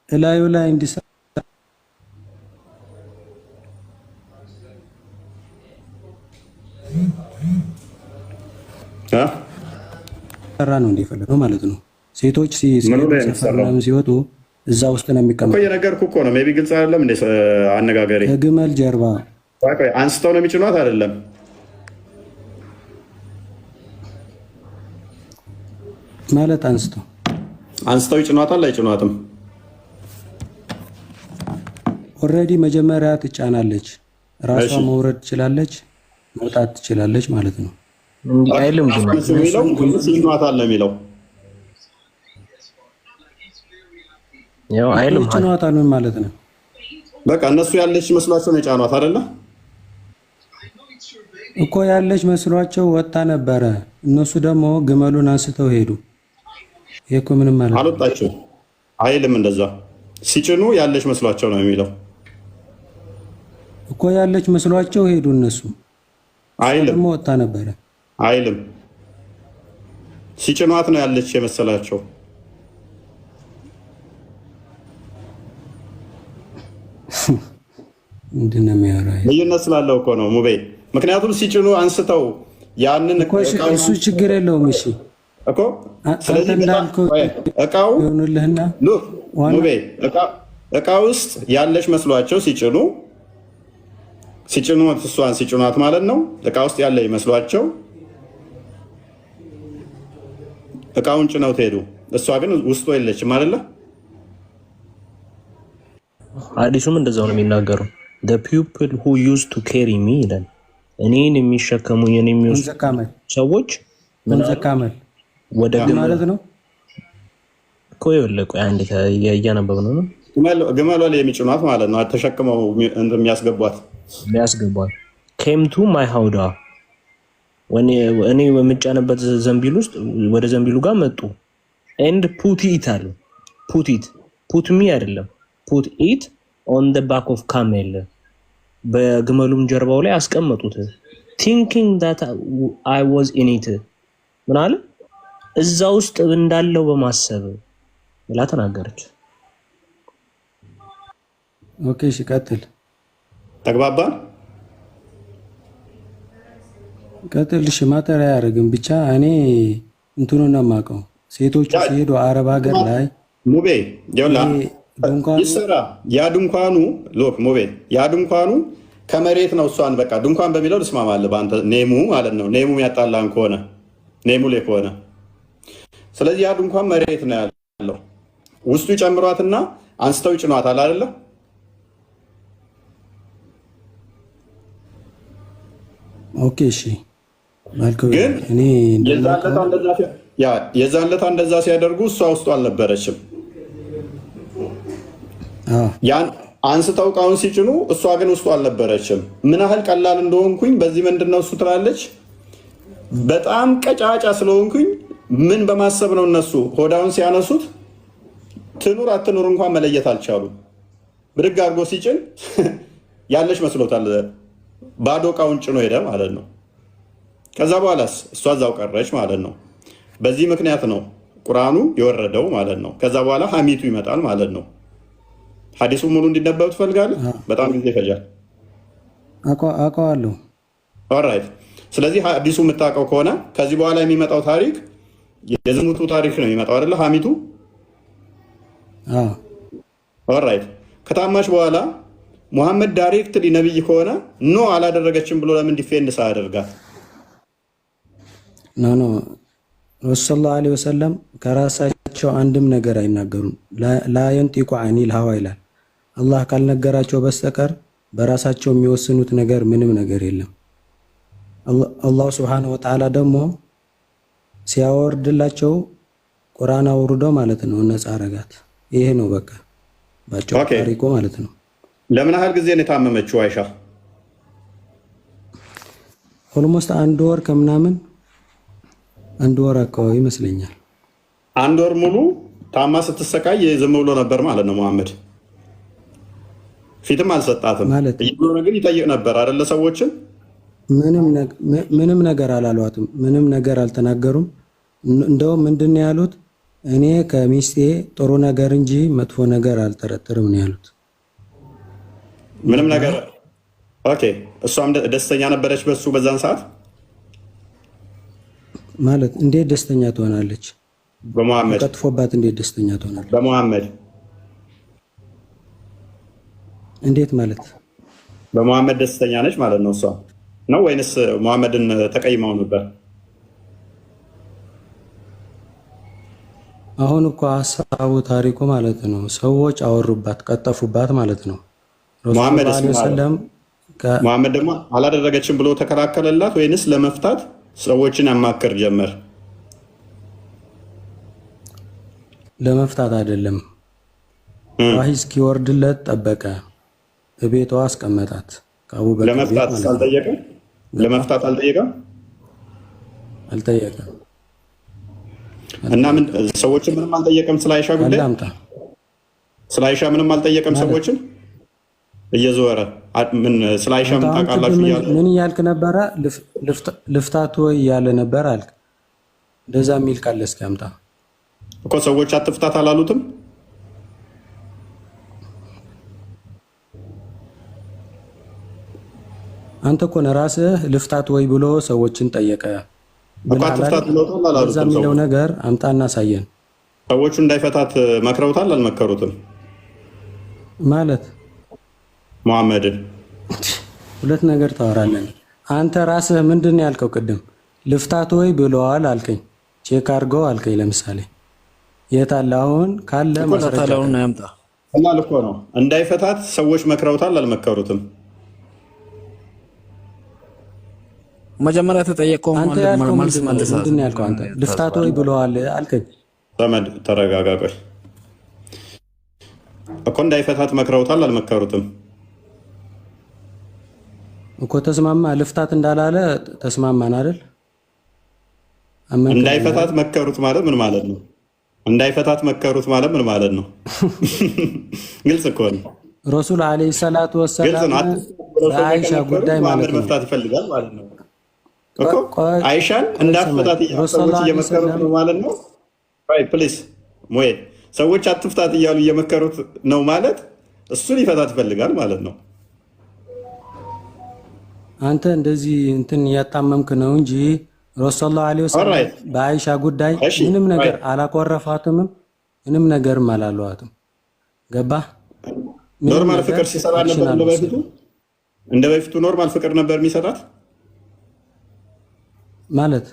እላዩ ላይ እንዲሰራ ነው እንደፈለገው ማለት ነው። ሴቶች ሲወጡ እዛ ውስጥ ነው የሚቀመጡት። የነገርኩህ እኮ ነው። ሜይ ቢ ግልጽ አይደለም እንደ አነጋገሬ። ከግመል ጀርባ አንስተው ነው የሚጭኗት አይደለም? ማለት አንስተው ይጭኗታል አይጭኗትም? ኦልሬዲ መጀመሪያ ትጫናለች። ራሷ መውረድ ትችላለች፣ መውጣት ትችላለች ማለት ነው። እንዲህ አይልም ግን ይጭኗታል ነው የሚለው። ያው አይልም ይጭኗታል ማለት ነው። በቃ እነሱ ያለች መስሏቸው ነው የጫኗት አይደለ እኮ። ያለች መስሏቸው ወጣ ነበረ። እነሱ ደግሞ ግመሉን አንስተው ሄዱ። ይሄ እኮ ምንም ማለት አልወጣቸው አይልም። እንደዛ ሲጭኑ ያለች መስሏቸው ነው የሚለው እኮ። ያለች መስሏቸው ሄዱ እነሱ አይልም። ደግሞ ወጣ ነበረ አይልም። ሲጭኗት ነው ያለች የመሰላቸው። ምንድን ነው የሚያወራው? ልዩነት ስላለው እኮ ነው ሙቤ። ምክንያቱም ሲጭኑ አንስተው ያንን እሱ ችግር የለውም። እሺ እኮ ስለዚህ እቃው ይሆንልህና ሙቤ እቃ ውስጥ ያለች መስሏቸው ሲጭኑት እሷን ሲጭኗት ማለት ነው። እቃ ውስጥ ያለ መስሏቸው እቃውን ጭነው ትሄዱ። እሷ ግን ውስጡ የለችም አይደለ? ሐዲሱም እንደዛው ነው የሚናገረው። the people who used to carry me ይላል። እኔን የሚሸከሙኝ የሚወስዱ ሰዎች ምን ዘካመል ወደ ማለት ነው እኮ ይወለቁ አንድ እያነበብነው ነው። ግመሏ ላይ የሚጭኗት ማለት ነው። ተሸክመው የሚያስገቧት came to my howdah እኔ በምጫነበት ዘንቢል ውስጥ ወደ ዘንቢሉ ጋር መጡ። and put it አሉ። put me አይደለም put it on the back of camel በግመሉም ጀርባው ላይ አስቀመጡት። thinking that I was in it ምን አለ እዛ ውስጥ እንዳለው በማሰብ ብላ ተናገረች። ኦኬ እሺ ቀጥል። ተግባባን? ቀጥል። እሺ ማጠሪያ አያደርግም። ብቻ እኔ እንትኑን ነው የማውቀው። ሴቶቹ ሲሄዱ አረብ ሀገር ላይ ሙቤ ይሰራ ያ ድንኳኑ ሎክ ሙቤ ያ ድንኳኑ ከመሬት ነው። እሷን በቃ ድንኳን በሚለው ልስማማለህ በአንተ ኔሙ ማለት ነው። ኔሙ ያጣላን ከሆነ ኔሙ ላይ ከሆነ ስለዚህ ያ ድንኳን መሬት ነው ያለው። ውስጡ ይጨምሯትና አንስተው ይጭኗታል አይደለ? ኦኬ እሺ ማልከው ግን የዛን ለታ እንደዛ ሲያደርጉ እሷ ውስጡ አልነበረችም። ያን አንስተው እቃውን ሲጭኑ እሷ ግን ውስጡ አልነበረችም። ምን ያህል ቀላል እንደሆንኩኝ በዚህ ምንድነው እሱ ትላለች። በጣም ቀጫጫ ስለሆንኩኝ ምን በማሰብ ነው እነሱ ሆዳውን ሲያነሱት ትኑር አትኑር እንኳን መለየት አልቻሉም። ብድግ አድርጎ ሲጭን ያለች መስሎታል። ባዶ እቃውን ጭኖ ሄደ ማለት ነው። ከዛ በኋላስ እሷ እዛው ቀረች ማለት ነው። በዚህ ምክንያት ነው ቁርአኑ የወረደው ማለት ነው። ከዛ በኋላ ሐሚቱ ይመጣል ማለት ነው። ሐዲሱ ሙሉ እንዲነበብ ትፈልጋለህ? በጣም ጊዜ ይፈጃል። አውቀዋለሁ። ኦልራይት። ስለዚህ ሐዲሱ የምታውቀው ከሆነ ከዚህ በኋላ የሚመጣው ታሪክ የዝሙቱ ታሪክ ነው የሚመጣው አይደለ? ሐሚቱ ኦልራይት። ከታማች በኋላ ሙሐመድ ዳይሬክትሊ ነብይ ከሆነ ኖ አላደረገችም ብሎ ለምን ዲፌንድ ሳያደርጋት? ኖ ረሱል ሰለላሁ ዐለይሂ ወሰለም ከራሳቸው አንድም ነገር አይናገሩም። ላ የንጢቁ ዐኒል ሀዋ ይላል። አላህ ካልነገራቸው በስተቀር በራሳቸው የሚወስኑት ነገር ምንም ነገር የለም። አላህ ሱብሓነሁ ወተዓላ ደግሞ ሲያወርድላቸው ቁርአን አውርዶ ማለት ነው ነፃ አረጋት። ይሄ ነው በቃ ባጭሩ ታሪኩ ማለት ነው። ለምን ያህል ጊዜ ነው የታመመችው አይሻ? ኦልሞስት 1 ወር ከምናምን 1 ወር አካባቢ ይመስለኛል። 1 ወር ሙሉ ታማ ስትሰቃይ ዝም ብሎ ነበር ማለት ነው ሙሐመድ። ፊትም አልሰጣትም ማለት ግን ይጠይቅ ነበር አይደለ? ሰዎችን ምንም ነገር አላሏትም። ምንም ነገር አልተናገሩም። እንደውም ምንድን ነው ያሉት? እኔ ከሚስቴ ጥሩ ነገር እንጂ መጥፎ ነገር አልጠረጥርም ነው ያሉት። ምንም ነገር ኦኬ። እሷም ደስተኛ ነበረች በሱ በዛን ሰዓት ማለት እንዴት ደስተኛ ትሆናለች? በሙሐመድ ቀጥፎባት እንዴት ደስተኛ ትሆናለች? በሙሐመድ እንዴት ማለት በሙሐመድ ደስተኛ ነች ማለት ነው እሷ ነው ወይንስ ሙሐመድን ተቀይመው ነበር? አሁን እኮ ሐሳቡ ታሪኩ ማለት ነው ሰዎች አወሩባት ቀጠፉባት ማለት ነው። ሙሐመድ ደግሞ አላደረገችም ብሎ ተከራከለላት ወይንስ ለመፍታት ሰዎችን ያማክር ጀመር? ለመፍታት አይደለም። ዋሂ እስኪወርድለት ጠበቀ። በቤቷ አስቀመጣት። ከአቡበክር ለመፍታት አልጠየቀም። እና ምን ሰዎችን ምንም አልጠየቀም። ስለ አይሻ ጉዳይ ስለ አይሻ ምንም አልጠየቀም። ሰዎችን እየዞረ ምን ስለ አይሻ ምን ታውቃላችሁ እያለ ምን እያልክ ነበረ? ልፍታት ወይ እያለ ነበር አልክ። እንደዛ የሚል ቃል እስኪ አምጣ እኮ። ሰዎች አትፍታት አላሉትም? አንተ እኮ ነው ራስህ ልፍታት ወይ ብሎ ሰዎችን ጠየቀ። እዛ የሚለው ነገር አምጣና አሳየን። ሰዎቹ እንዳይፈታት መክረውታል አልመከሩትም? ማለት ሙሐመድን ሁለት ነገር ታወራለን። አንተ ራስህ ምንድን ነው ያልከው? ቅድም ልፍታት ወይ ብለዋል አልከኝ። ቼክ አድርገው አልከኝ። ለምሳሌ የት አለ? አሁን ካለ ማስረጃውን ያምጣ እና ልኮ ነው እንዳይፈታት ሰዎች መክረውታል አልመከሩትም? መጀመሪያ ተጠየቀው አንተ ያልከው ምንድን ነው ያልከው? አንተ ልፍታት ወይ ብለዋል አልከኝ። ዘመድ ተረጋጋ። ቆይ እኮ እንዳይፈታት መክረውታል አልመከሩትም እኮ ተስማማ። ልፍታት እንዳላለ ተስማማን አይደል? እንዳይፈታት መከሩት ማለት ምን ማለት ነው? እንዳይፈታት መከሩት ማለት ምን ማለት ነው? ግልጽ እኮ ነው። ረሱል አለይሂ ሰላቱ ወሰላም በአይሻ ጉዳይ ማለት ነው መፍታት ይፈልጋል ማለት ነው እኮ። አይሻን እንዳትፈታት ሰዎች እየመከሩት ነው ማለት ነው። አይ ፕሊዝ ሞይ ሰዎች አትፍታት እያሉ እየመከሩት ነው ማለት እሱን ሊፈታት ይፈልጋል ማለት ነው። አንተ እንደዚህ እንትን እያጣመምክ ነው እንጂ ረሱል ሰለላሁ ዐለይሂ ወሰለም በአይሻ ጉዳይ ምንም ነገር አላቆረፋትም፣ ምንም ነገርም አላለዋትም። ገባህ? ኖርማል ፍቅር ሲሰራ ነበር እንደ በፊቱ ኖርማል ፍቅር ነበር የሚሰጣት ማለት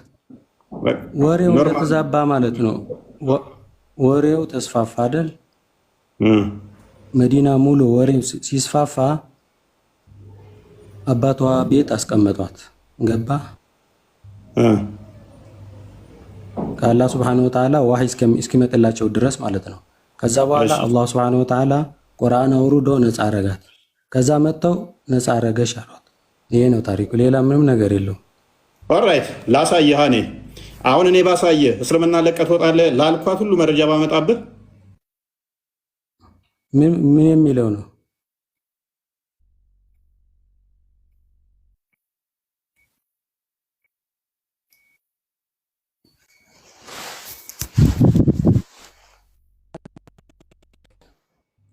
ወሬው ተዛባ ማለት ነው። ወሬው ተስፋፋ አይደል? መዲና ሙሉ ወሬው ሲስፋፋ አባቷ ቤት አስቀመጧት። ገባ? ከአላህ ሱብሓነሁ ወተዓላ ዋሂ እስኪመጥላቸው ድረስ ማለት ነው። ከዛ በኋላ አላህ ሱብሓነሁ ወተዓላ ቁርአን አውርዶ ነፃ አረጋት። ከዛ መጥተው ነፃ አረገሽ አሏት። ይሄ ነው ታሪኩ። ሌላ ምንም ነገር የለውም። ኦልራይት ላሳየህ። እኔ አሁን እኔ ባሳየህ እስልምና ለቀህ ትወጣለህ ላልኳት ሁሉ መረጃ ባመጣብህ ምን የሚለው ነው?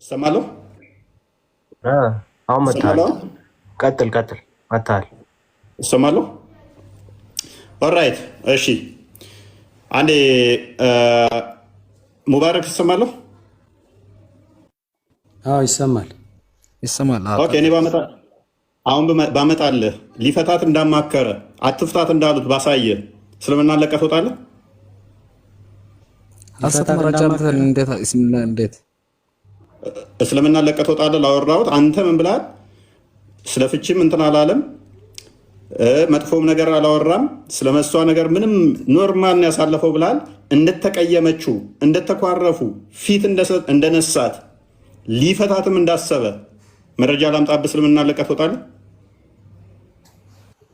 ሰማለሁ። አሁን መጣል። ቀጥል መጣል። ሰማለሁ። ኦልራይት እሺ። አንዴ ሙባረክ ሰማለሁ። አዎ ይሰማል። ይሰማል። ኦኬ እኔ አሁን ባመጣልህ ሊፈታት እንዳማከረ አትፍታት እንዳሉት ባሳየ እስልምና ለቀህ ትወጣለህ? እንዴት እስልምና ለቀህ ትወጣለህ? ላወራሁት አንተ ምን ብለሃል? ስለ ፍቺም እንትን አላለም፣ መጥፎም ነገር አላወራም፣ ስለ መሷ ነገር ምንም ኖርማል ያሳለፈው ብለሃል። እንደተቀየመችው እንደተኳረፉ ፊት እንደነሳት ሊፈታትም እንዳሰበ መረጃ ላምጣብህ። እስልምና ለቀህ ትወጣለህ?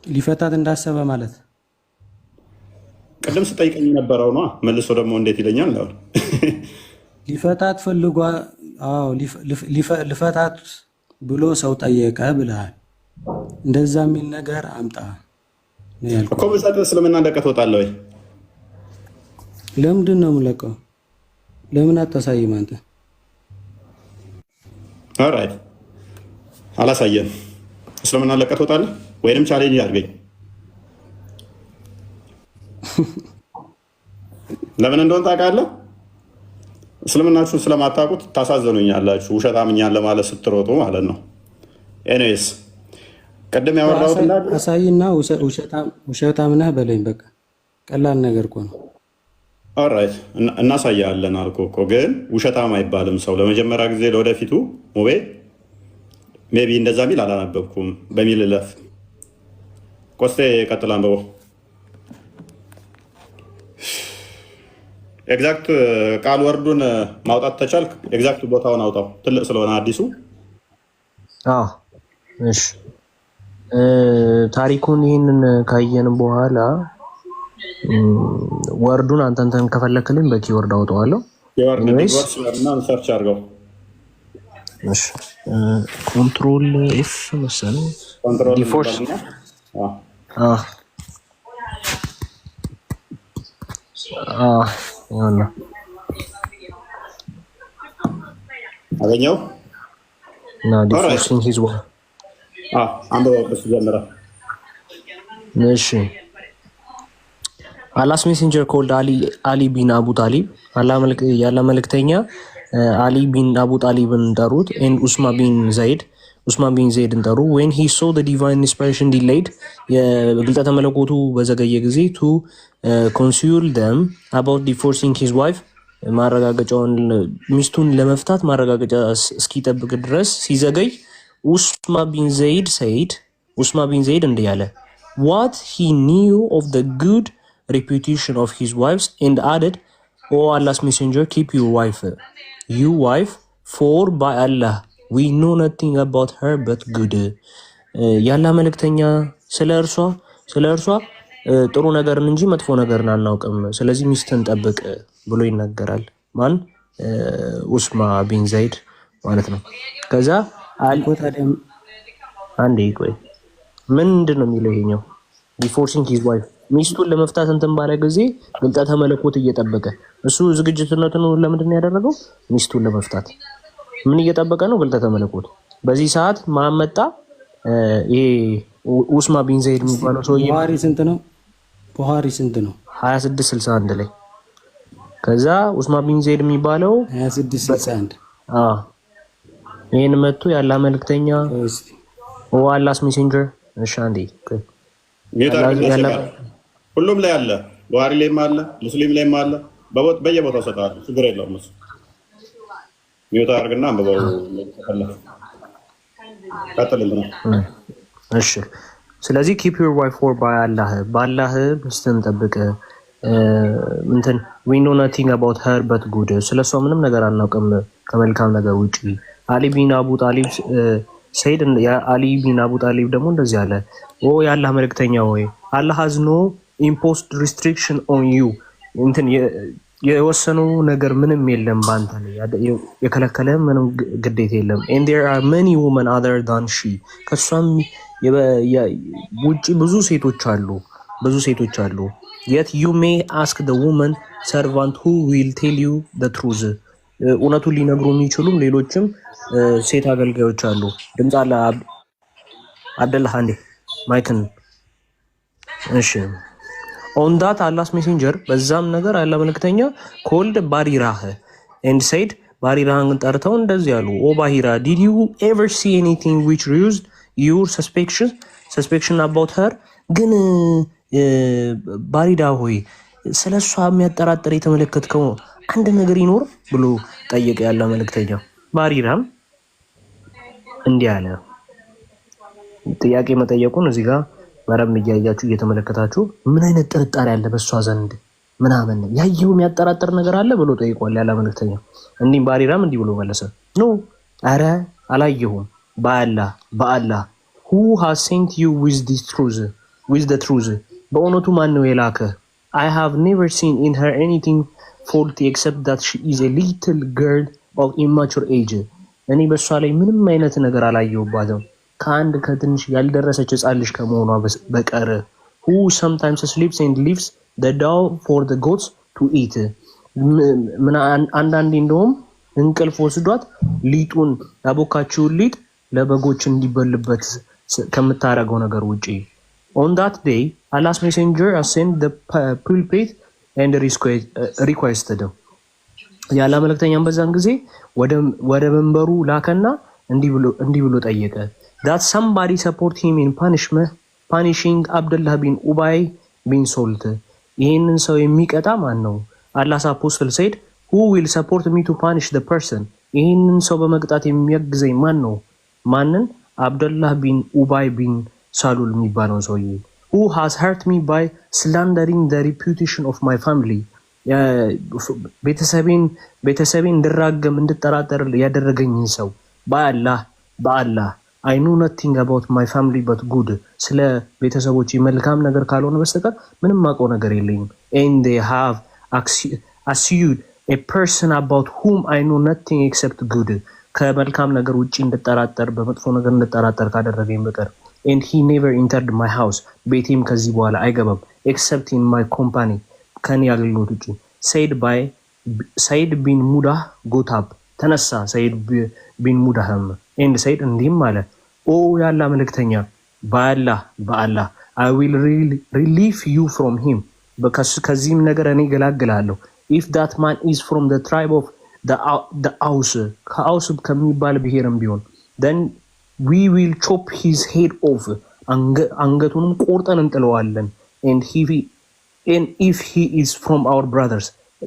ሊፈታት እንዳሰበ ማለት ቅድም ስጠይቀኝ የነበረው ነው። መልሶ ደግሞ እንዴት ይለኛል? ሊፈታት ፈልጓ ልፈታት ብሎ ሰው ጠየቀ ብለሃል። እንደዛ የሚል ነገር አምጣ እኮ ብሰጥ እስልምና ለቀህ ትወጣለህ ወይ? ለምንድን ነው የምለቀው? ለምን አታሳይም አንተ? ኦልራይት አላሳየም። እስልምና ለቀህ ትወጣለህ ወይንም ቻሌንጅ አድርገኝ። ለምን እንደሆነ ታውቃለህ? እስልምናችሁን ስለማታውቁት ታሳዘኑኛላችሁ። ውሸታምኛን ለማለት ስትሮጡ ማለት ነው። ኤኒዌይስ ቅድም ያወራሁት አሳይና ውሸታም ነህ በለኝ። በቃ ቀላል ነገር እኮ ነው። ኦልራይት እናሳያለን አልኩህ እኮ። ግን ውሸታም አይባልም ሰው። ለመጀመሪያ ጊዜ ለወደፊቱ ሙቤ ሜይ ቢ እንደዛ ሚል አላነበብኩም በሚል እለፍ። ቆስጤ ቀጥል አንብበው። ኤግዛክት ቃል ወርዱን ማውጣት ተቻልክ? ኤግዛክት ቦታውን አውጣው፣ ትልቅ ስለሆነ አዲሱ። እሺ ታሪኩን ይህንን ካየን በኋላ ወርዱን አንተንተን ከፈለክልኝ በኪወርድ አውጣዋለሁ። ሰርች አድርገው። እሺ ኮንትሮል ኤፍ መሰለኝ ዲፎርስ አገኘው እና ዲፎርሲንግ ሂዝ ዋ አንብበው ከሱ ጀምረ። እሺ አላስ ሜሴንጀር ኮልድ አሊ ቢን አቡ ጣሊብ ያለ መልእክተኛ አሊ ቢን አቡ ጣሊብን ጠሩት። ኤንድ ኡስማን ቢን ዘይድን ጠሩ። ዌን ሂ ሶ ዘ ዲቫይን ኢንስፒሬሽን ዲሌይድ የግልጠተ መለኮቱ በዘገየ ጊዜ ቱ ኮንሱል ደም አባውት ዲፎርሲንግ ሂዝ ዋይፍ ማረጋገጫውን ሚስቱን ለመፍታት ማረጋገጫ እስኪጠብቅ ድረስ ሲዘገይ ኡስማን ቢን ዘይድ እንዲህ ያለ what he knew of the good reputation of his wives and added, "O Allah's messenger, keep your wife, for by Allah we know nothing about her but good." ያላ መልእክተኛ ስለ እርሷ ጥሩ ነገርን እንጂ መጥፎ ነገርን አናውቅም፣ ስለዚህ ሚስትን ጠብቅ ብሎ ይናገራል። ማን? ኡስማ ቢን ዘይድ ማለት ነው። ከዛ አንዴ ቆይ ምንድን ነው የሚለው ይሄኛው? ዲፎርሲንግ ሂዝ ዋይፍ ሚስቱን ለመፍታት እንትን ባለ ጊዜ ግልጠተ መለኮት እየጠበቀ እሱ ዝግጅትነቱን ለምንድን ነው ያደረገው? ሚስቱን ለመፍታት ምን እየጠበቀ ነው? ግልጠተ መለኮት። በዚህ ሰዓት ማን መጣ? ይሄ ኡስማ ቢን ዘይድ የሚባለው ሰውዬ። ቡሃሪ ስንት ነው? 2661 ላይ። ከዛ ኡስማ ቢን ዘይድ የሚባለው 2661 ይሄን መጥቶ ያላ መልእክተኛ አላስ ሜሴንጀር እሻንዲ ሁሉም ላይ አለ። ቡሃሪ ላይም አለ፣ ሙስሊም ላይም አለ። በየቦታው ሰጣሉ። ችግር የለውም። እሱ ሚውት አድርግና አንብበው። ቀጥልልን። እሺ ስለዚህ keep your wife for ባላህ ሚስትን ጠብቅ። እንትን we know nothing about her but good ስለሷ ምንም ነገር አናውቅም ከመልካም ነገር ውጪ። አሊ ቢን አቡ ጣሊብ ሰይድ አሊ ቢን አቡ ጣሊብ ደግሞ እንደዚህ አለ፣ ኦ የአላህ መልእክተኛ ሆይ አላህ has no imposed restriction on you እንትን የወሰነው ነገር ምንም የለም ባንተ ላይ የከለከለ ምንም ግዴታ የለም። and there are many women other than she ከሷም ውጪ ብዙ ሴቶች አሉ yet you may ask the woman servant who will tell you the truth እውነቱን ሊነግሩ የሚችሉም ሌሎችም ሴት አገልጋዮች አሉ። ድምጽ አለ አብደላህ አንዴ ማይክን። እሺ on that Allah's messenger በዛም ነገር አላ መልእክተኛ called ባሪራህ and said ባሪራን ጠርተው እንደዚህ ያሉ ኦ ባሂራ did you ever see anything which raised your suspicion about her ግን ባሪዳ ሆይ ስለሷ የሚያጠራጥር የተመለከትከው አንድ ነገር ይኖር ብሎ ጠየቀ ያለ መልእክተኛው ባሪራም እንዲህ አለ ጥያቄ መጠየቁን እዚህ ጋር በረም እያያችሁ እየተመለከታችሁ ምን አይነት ጥርጣሬ አለ በሷ ዘንድ ምናምን ያየው የሚያጠራጥር ነገር አለ ብሎ ጠይቋል ያለ መልእክተኛው እንዲህ ባሪራም እንዲህ ብሎ መለሰ ኖ አረ አላየሁም በአላህ who has sent you with the truth በእውነቱ ማን ነው የላከ I have never seen in her anything faulty except that she is a little girl of immature age እኔ በሷ ላይ ምንም አይነት ነገር አላየሁባትም ከአንድ ከትንሽ ያልደረሰች ሕፃን ልጅ ከመሆኗ በቀር who sometimes sleeps and leaves the dough for the goats to eat አንዳንዴ እንደውም እንቅልፍ ወስዷት ሊጡን ያቦካችውን ሊጥ ለበጎች እንዲበልበት ከምታረገው ነገር ውጪ on that day Allah's messenger ascended the pulpit and requested ያላ መልእክተኛም በዛን ጊዜ ወደ መንበሩ ላከና እንዲህ ብሎ ጠየቀ that somebody support him in punishing Abdullah bin Ubay bin Salt ይሄንን ሰው የሚቀጣ ማን ነው Allah's apostle said who will support me to punish the person ይሄንን ሰው በመቅጣት የሚያግዘኝ ማን ነው ማንን Abdullah bin Ubay bin Salul የሚባለው ሰውዬ who has hurt me by slandering the reputation of my family ቤተሰቤን እንድራገም እንድጠራጠር ያደረገኝ ሰው በአላህ I know nothing about my family but good ስለ ቤተሰቦቼ መልካም ነገር ካልሆነ በስተቀር ምንም ማውቀው ነገር የለኝም and they have accused a person about whom I know nothing except good ከመልካም ነገር ውጪ እንድጠራጠር በመጥፎ ነገር እንድጠራጠር ካደረገኝ በቀር and he never entered my house ቤቴም ከዚህ በኋላ አይገባም except in my company ከኔ ያገኘሁት ውጪ ሰይድ ቢን ሙዳህ ጎታብ ተነሳ ሰይድ ቢን ሙዳህም and said እንዲህም አለ ኦ ያላ መልእክተኛ በአላህ I will relieve you from him ከዚህም ነገር እኔ ገላግላለሁ if that man is from the tribe of the Aus ከአውስ ከሚባል ብሔርም ቢሆን then we will chop his head off አንገቱንም ቆርጠን እንጥለዋለን and if he is from our brothers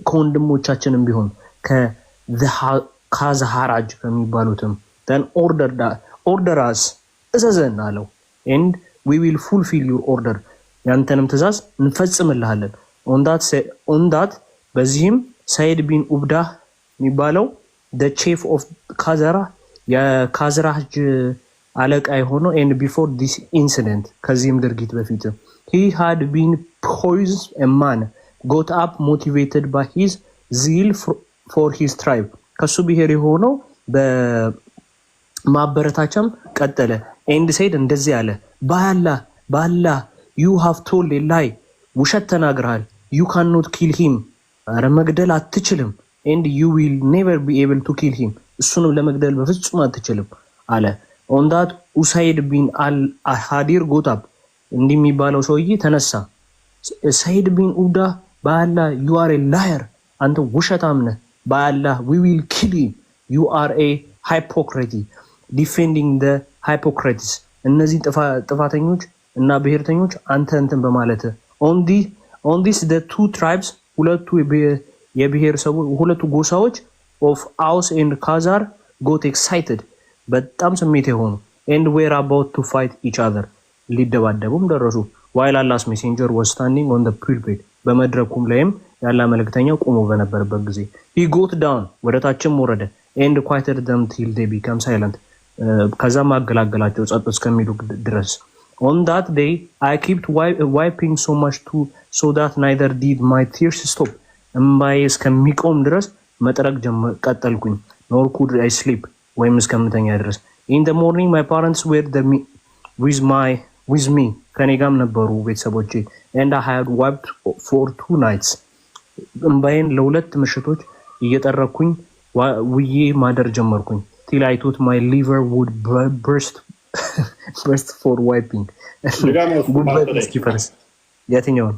ከወንድሞቻችንም ቢሆን ከዛሃራጅ ከሚባሉትም then order us እዘዘን አለው and we will fulfill your order ያንተንም ትእዛዝ እንፈጽምልሃለን on that በዚህም ሰይድ ቢን ኡብዳህ የሚባለው the chief of ካዘራ የካዝራጅ አለቃ የሆነው and before this incident ከዚህም ድርጊት በፊት he had been poised a man got up motivated by his zeal for his tribe ከሱ ብሔር የሆነው በማበረታቻም ቀጠለ and said እንደዚህ አለ በአላህ you have told a lie ውሸት ተናግረሃል you cannot kill him አረ መግደል አትችልም and you will never be able to kill him እሱንም ለመግደል በፍጹም አትችልም አለ on that ኡሳይድ ቢን አልሃዲር got up እንዲህ የሚባለው ሰውዬ ተነሳ ሰይድ ቢን ኡዳ በአላህ you are a liar አንተ ውሸታም ነህ በአላህ we will kill you you are a hypocrite defending the hypocrites እነዚህ ጥፋተኞች እና ብሔርተኞች አንተ እንትን በማለት on this the two tribes ሁለቱ የብሔረሰቦች ሁለቱ ጎሳዎች of Aus and Khazar got excited በጣም ስሜት የሆኑ and were about to fight each other ሊደባደቡም ደረሱ while Allah's messenger was standing on the pulpit በመድረኩም ላይም ያላ መልእክተኛው ቆሞ በነበረበት ጊዜ he got down ወደታችም ወረደ and quieted them till they became silent ከዛም አገላገላቸው ጸጥ እስከሚሉ ድረስ on that day I kept wiping so much so that neither did my tears stop እምባዬ እስከሚቆም ድረስ መጥረግ ቀጠልኩኝ nor could I sleep ወይም እስከምተኛ ድረስ in the morning my parents were with me ከኔ ጋርም ነበሩ ቤተሰቦቼ and I had wiped for 2 nights እምባዬን ለሁለት ምሽቶች እየጠረኩኝ ውዬ ማደር ጀመርኩኝ till I thought my liver would burst for wiping ጉበት እስኪፈርስ የትኛውን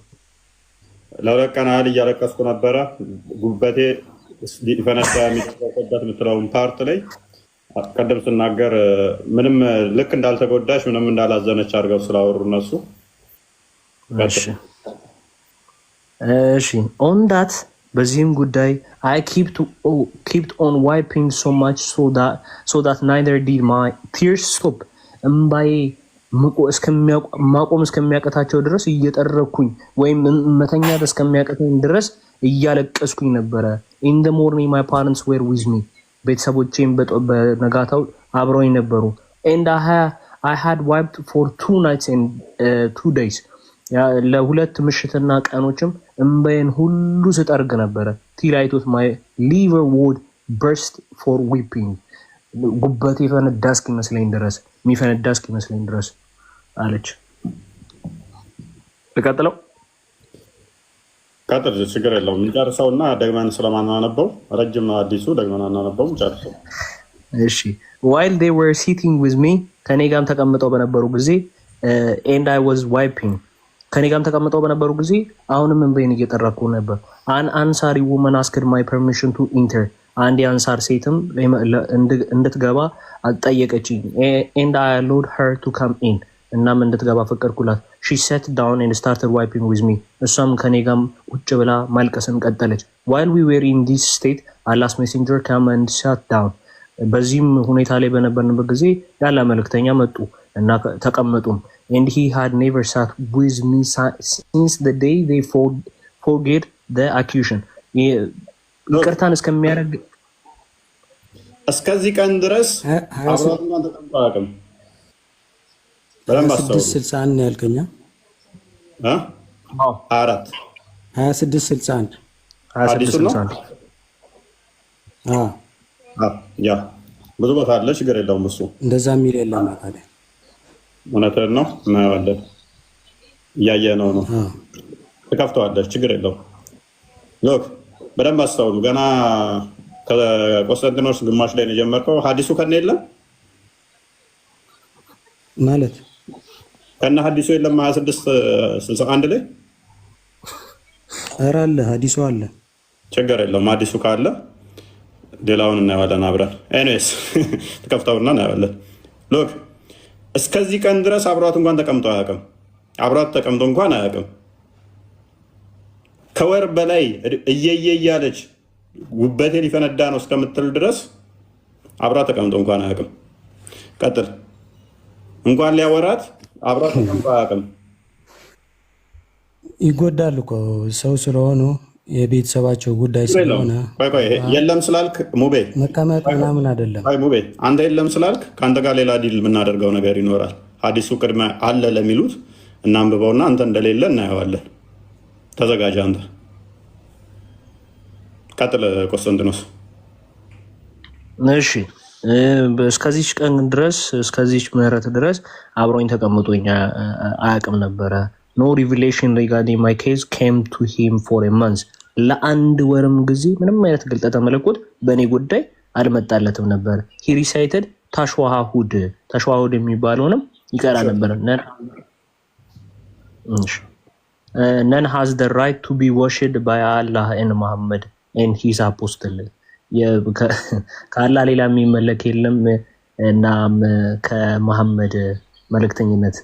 ለረቀናል እያለቀስኩ ነበረ ጉበቴ ሊፈነዳ የሚጠበቅበት የምትለውን ፓርት ላይ ቀደም ስናገር ምንም ልክ እንዳልተጎዳሽ ምንም እንዳላዘነች አድርገው ስላወሩ እነሱ። እሺ ኦን ዳት በዚህም ጉዳይ I kept on wiping so much so that neither did my tears stop እምባዬ ማቆም እስከሚያቀታቸው ድረስ እየጠረኩኝ ወይም መተኛት እስከሚያቀተኝ ድረስ እያለቀስኩኝ ነበረ። in the morning my parents were with me ቤተሰቦቼም በነጋታው አብረውኝ ነበሩ። and I had wiped for 2 nights and 2 days ለሁለት ምሽትና ቀኖችም እምባዬን ሁሉ ስጠርግ ነበረ። till I thought my liver would burst for weeping ጉበቴ ፈነዳ እስኪመስለኝ ድረስ አለች። ልቀጥለው? ቀጥል፣ ችግር የለውም። እንጨርሰውና ደግመን ስለማናነበው ረጅም ነው አዲሱ፣ ደግመን አናነበው ጨርሰው። እሺ while they were sitting with me ከኔ ጋርም ተቀምጠው በነበሩ ጊዜ and I was wiping ከኔ ጋርም ተቀምጠው በነበሩ ጊዜ አሁንም እንበይን እየጠረኩ ነበር። an ansari woman asked my permission to enter አንድ የአንሳር ሴትም እንድትገባ አልጠየቀችኝ። and I allowed her to come in እናም እንድትገባ ፈቀድኩላት። she sat down and started wiping with me እሷም ከኔ ጋርም ቁጭ ብላ ማልቀስን ቀጠለች። while we were in this state Allah's messenger came and sat down በዚህም ሁኔታ ላይ በነበርንበት ጊዜ ያለ መልእክተኛ መጡ እና ተቀመጡም። and he had never sat with me since the day they forget the accusation ይቅርታን እስከሚያደርግ እስከዚህ ቀን ድረስ አብራቱን ተቀምጦ አያውቅም። በደንብ አስተውሉ። 2661 ያልከኛ 2661 ያ ብዙ ቦታ አለ፣ ችግር የለውም። እሱ እንደዛ የሚል የለም። ታዲያ እውነትህን ነው። እናየዋለን፣ እያየነው ነው። ትከፍተዋለች፣ ችግር የለውም። ሎክ በደንብ አስተውሉ። ገና ከቆስጠንጢኖስ ግማሽ ላይ ነው የጀመርከው። ሀዲሱ ከነ የለም ማለት ከነ ሀዲሱ የለም 2661 ላይ ኧረ አለ፣ ሀዲሱ አለ። ችግር የለውም። ሀዲሱ ካለ ሌላውን እናየዋለን አብረን። ኤኒዌይስ ትከፍተውና እናየዋለን። ሎክ እስከዚህ ቀን ድረስ አብሯት እንኳን ተቀምጦ አያውቅም። አብሯት ተቀምጦ እንኳን አያውቅም። ከወር በላይ እየየ እያለች ጉበቴ ሊፈነዳ ነው እስከምትል ድረስ አብሯት ተቀምጦ እንኳን አያውቅም። ቀጥል። እንኳን ሊያወራት አብሯት ተቀምጦ አያውቅም። ይጎዳል እኮ ሰው ስለሆኑ የቤተሰባቸው ጉዳይ ስለሆነ። የለም ስላልክ ሙቤ መቀመጥ ምናምን አይደለም። ሙቤ አንተ የለም ስላልክ ከአንተ ጋር ሌላ ዲል የምናደርገው ነገር ይኖራል። ሀዲሱ ቅድመ አለ ለሚሉት እናንብበውና አንተ እንደሌለ እናየዋለን። ተዘጋጅ አንተ። ቀጥል ቆስጠንጢኖስ። እሺ እስከዚች ቀን ድረስ እስከዚች ምህረት ድረስ አብሮኝ ተቀምጦኝ አያውቅም ነበረ። no revelation regarding my case came to him for a month ለአንድ ወርም ጊዜ ምንም አይነት ግልጠተ መለኮት በእኔ ጉዳይ አልመጣለትም ነበር። he recited ተሽዋሁድ የሚባለውንም ይቀራ ነበር። none has the right to be worshipped by Allah and Muhammad and his apostle ከአላህ ሌላ የሚመለክ የለም እናም ከመሐመድ መልእክተኝነት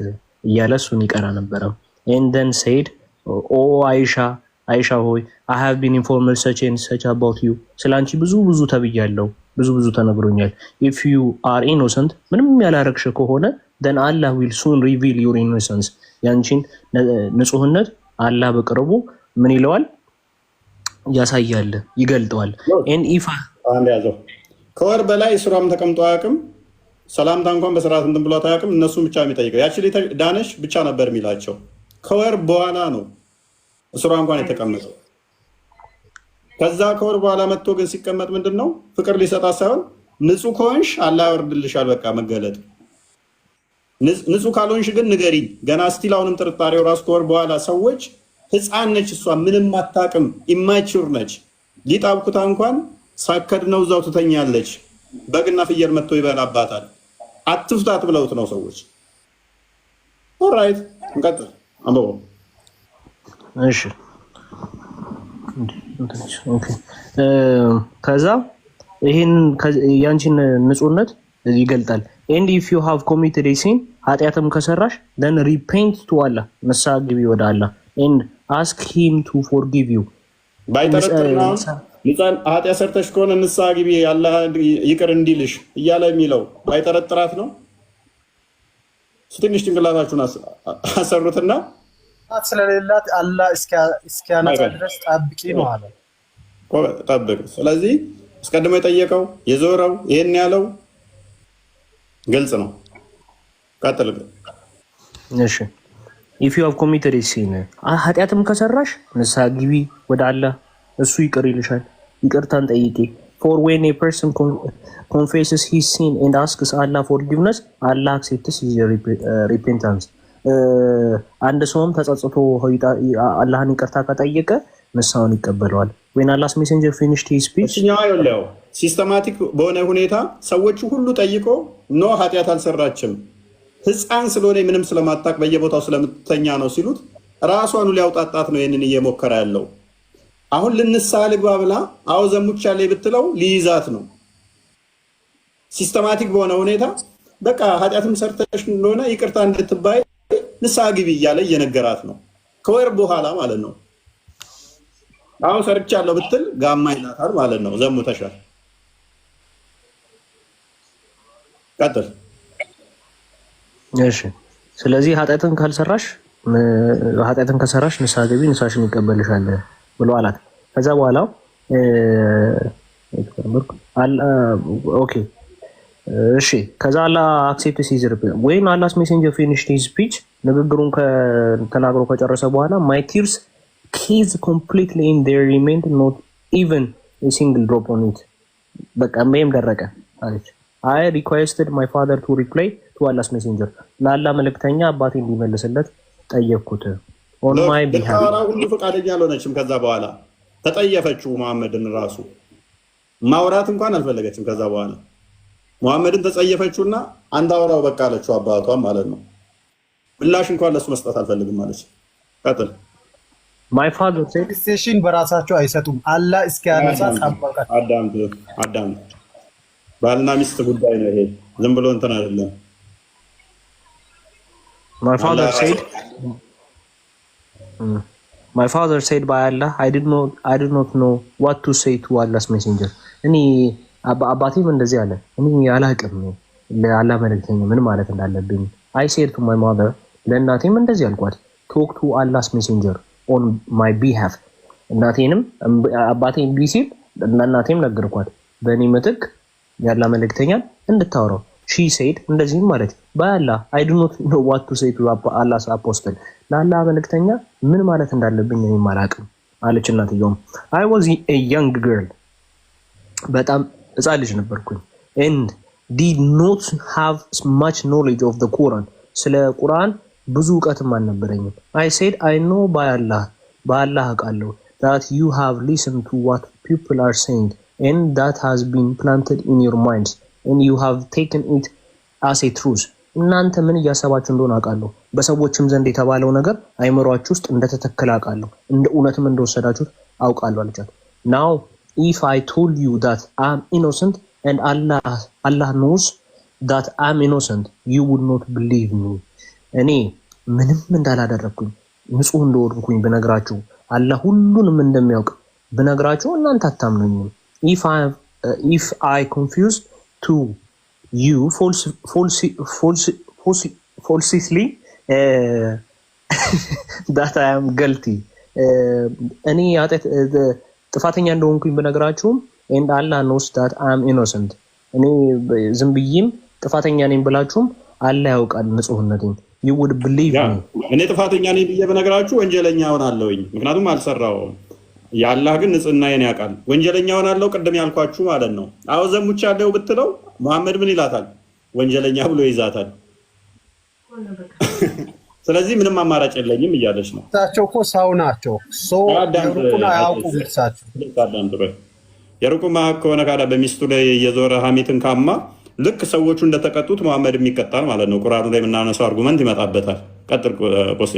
እያለ እሱን ይቀራ ነበረ። and then said oh Aisha ሆይ I have been informed such and such about you ስላንቺ ብዙ ተብያለሁ፣ ብዙ ተነግሮኛል። if you are innocent ምንም ያላረክሽ ከሆነ then Allah will soon reveal your innocence ያንቺን ንጹህነት አላህ በቅርቡ ምን ይለዋል? ያሳያል፣ ይገልጠዋል። and if አንድ ያዘው ከወር በላይ ሱራም ተቀምጦ አያውቅም። ሰላምታ እንኳን በስርዓት እንትን ብሏት አያውቅም። እነሱም ብቻ የሚጠይቀው ያቺ ዳነሽ ብቻ ነበር የሚላቸው። ከወር በኋላ ነው ሱራ እንኳን የተቀመጠው። ከዛ ከወር በኋላ መጥቶ ግን ሲቀመጥ ምንድን ነው ፍቅር ሊሰጣት ሳይሆን ንጹህ ከሆንሽ አላህ ያወርድልሻል፣ በቃ መገለጥ። ንጹህ ካልሆንሽ ግን ንገሪኝ። ገና ስቲል አሁንም ጥርጣሬው ራሱ ከወር በኋላ ሰዎች ህፃን ነች እሷ ምንም አታውቅም፣ ኢማቹር ነች። ሊጥ አብኩታ እንኳን ሳከድ ነው እዛው ትተኛለች። በግና ፍየል መጥቶ ይበላባታል። አትፍታት ብለውት ነው ሰዎች። ኦልራይት እንቀጥል። አንበው። እሺ ከዛ ይሄን ያንቺን ንጹህነት ይገልጣል። and if you have committed a sin ኃጢአትም ከሰራሽ then repent to Allah ንስሐ ግቢ ወደ አላህ and ask him to forgive you ባይጠረጥርና ንጻን ኃጢአት ሰርተሽ ከሆነ ንስሐ ግቢ አላህ ይቅር እንዲልሽ እያለ የሚለው ባይጠረጥራት ነው። ትንሽ ጭንቅላታችሁን አሰሩትና ስለሌላት አላህ እስኪያነጻ ድረስ ጠብቂ ነው አለ። ጠብቅ። ስለዚህ አስቀድሞ የጠየቀው የዞረው ይሄን ያለው ግልጽ ነው። ቀጥል። እሺ if you have committed a sin ኃጢአትም ከሰራሽ ንስሐ ግቢ ወደ አላህ እሱ ይቅር ይልሻል። ይቅርታን ጠይቂ። for when a person confesses his sin and asks Allah forgiveness Allah accepts his repentance አንድ ሰውም ተጸጽቶ አላህን ይቅርታ ከጠየቀ ንስሐውን ይቀበለዋል። when Allah's messenger finished his speech ሲስተማቲክ በሆነ ሁኔታ ሰዎቹ ሁሉ ጠይቆ ኖ ኃጢአት አልሰራችም ህፃን ስለሆነ ምንም ስለማታቅ በየቦታው ስለምትተኛ ነው ሲሉት ራሷን ሊያውጣጣት ነው ይሄንን እየሞከረ ያለው። አሁን ልንስሐ ልግባ ብላ አው ዘሙቻለሁ ብትለው ሊይዛት ነው። ሲስተማቲክ በሆነ ሁኔታ በቃ ኃጢአትም ሰርተሽ እንደሆነ ይቅርታ እንድትባይ ንስሐ ግቢ እያለ እየነገራት ነው። ከወር በኋላ ማለት ነው። አሁን ሰርቻለሁ ብትል ጋማ ይላታል ማለት ነው። ዘሙተሻል። ቀጥል። እሺ ስለዚህ ኃጢአትን ከሰራሽ ንስሐ ግቢ ንስሐሽን ይቀበልሻል ብሎ አላት። ከዛ በኋላ ኦኬ እሺ ከዛ አላህ አክሴፕትስ ሂዝ ሪፕሬዘንት when Allah's messenger finished his speech ንግግሩን ከተናግሮ ከጨረሰ በኋላ my tears cased completely in there remained not even a single drop on it በቃ ምንም ደረቀ አለች። I requested my father to reply to Allah's messenger ለአላህ መልእክተኛ አባቴ እንዲመልስለት ጠየቅኩት on my behalf ሁሉ ፈቃደኛ አልሆነችም። ከዛ በኋላ ተጠየፈችው መሐመድን ራሱ ማውራት እንኳን አልፈለገችም። ከዛ በኋላ መሐመድን ተጸየፈችውና አንተ አውራው በቃ አለችው አባቷም ማለት ነው። ምላሽ እንኳን ለሱ መስጠት አልፈልግም ማለት ቀጥል። my father said ስቴሽን በራሳቸው አይሰጡም አላህ እስኪያነጻ ጠበቀ። አዳም ባልና ሚስት ጉዳይ ነው ይሄ ዝም ብሎ እንትን አይደለም። my father said by Allah I did not know what to say to Allah's messenger እኔ አባቴም እንደዚህ አለ እኔ አላውቅም ለአላህ መልእክተኛ ምን ማለት እንዳለብኝ I said to my mother ለእናቴም እንደዚህ አልኳት talk to Allah's messenger on my behalf እናቴንም አባቴም ቢሲል ለእናቴም ነገርኳት በእኔ ምትክ ያላ መልእክተኛ እንድታወራው she said እንደዚህ ማለት by Allah I do not know what to say to Allah's apostle ለአላህ መልእክተኛ ምን ማለት እንዳለብኝ እኔ አላውቅም አለች እናትየውም I was a young girl በጣም ሕፃን ልጅ ነበርኩኝ and did not have much knowledge of the Quran ስለ ቁርአን ብዙ ዕውቀትም አልነበረኝም I said I know by Allah አውቃለሁ that you have listened to what people are saying and that has been planted in your minds and you have taken it as a truth እናንተ ምን እያሰባችሁ እንደሆነ አውቃለሁ በሰዎችም ዘንድ የተባለው ነገር አይምሯችሁ ውስጥ እንደተተከለ አውቃለሁ እንደ እውነትም እንደወሰዳችሁት አውቃለሁ አለቻት now if I told you that I'm innocent and Allah knows that I'm innocent you would not believe me እኔ ምንም እንዳላደረኩኝ ንጹህ እንደወርኩኝ ብነግራችሁ አላህ ሁሉንም እንደሚያውቅ ብነግራችሁ እናንተ አታምኑኝም if I confuse to you falsely that I am guilty እኔ ጥፋተኛ እንደሆንኩኝ ብነግራችሁም and Allah knows that I am innocent እኔ ዝም ብዬም ጥፋተኛ ነኝ ብላችሁም አላህ ያውቃል ንጹህነቴን you would believe me እኔ ጥፋተኛ ነኝ ብዬ ብነግራችሁ ወንጀለኛ ሆናለሁኝ ምክንያቱም አልሰራውም ያላህ ግን ንጽህናዬን ያውቃል ወንጀለኛ ሆናለሁ ቅድም ያልኳችሁ ማለት ነው አው ዘሙቻለሁ ብትለው መሐመድ ምን ይላታል ወንጀለኛ ብሎ ይዛታል ስለዚህ ምንም አማራጭ የለኝም እያለች ነው ታቸው እኮ ሰው ናቸው የሩቁን አያውቁም እሳቸው የሩቁማ ከሆነ ካዳ በሚስቱ ላይ የዞረ ሐሜትን ካማ ልክ ሰዎቹ እንደተቀጡት መሐመድ የሚቀጣል ማለት ነው ቁርአኑ ላይ የምናነሳው አርጉመንት ይመጣበታል ቀጥል ቆሴ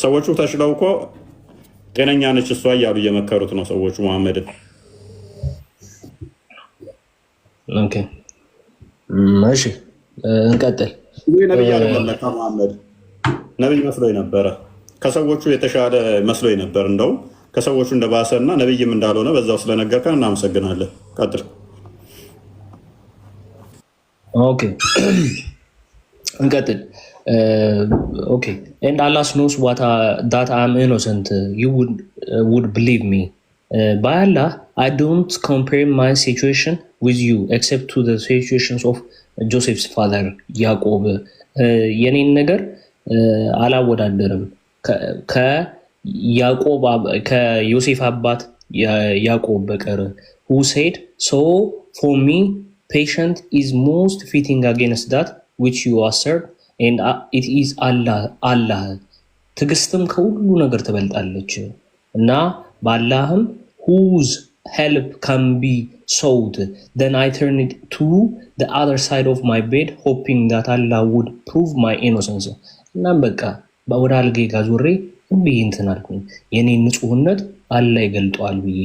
ሰዎቹ ተሽለው እኮ ጤነኛ ነች እሷ እያሉ እየመከሩት ነው ሰዎቹ መሐመድን። ኦኬ እሺ እንቀጥል። ነብይ አይደለም ለካ መሐመድ ነብይ መስሎኝ ነበረ። ከሰዎቹ የተሻለ መስሎኝ ነበር። እንደውም ከሰዎቹ እንደባሰና ነብይም እንዳልሆነ በዛው ስለነገርከን እናመሰግናለን። ቀጥል። ኦኬ እንቀጥል። Okay, and Allah knows that I am innocent. You would believe me. By Allah, I don't compare my situation with you, except to the situations of Joseph's father, Jacob. የኔን ነገር አላወዳደርም ከዮሴፍ አባት ያዕቆብ በቀር who said, so for me, patient is most fitting against that which you assert. And it is Allah ትግስትም ከሁሉ ነገር ትበልጣለች እና በአላህም whose help can be sought. Then I turned to the other side of my bed hoping that Allah would prove my innocence. እናም በቃ ወደ አልጌ ጋር ዞሬ እንብዬ እንትን አልኩኝ የኔ ንጹህነት አላህ ይገልጠዋል ብዬ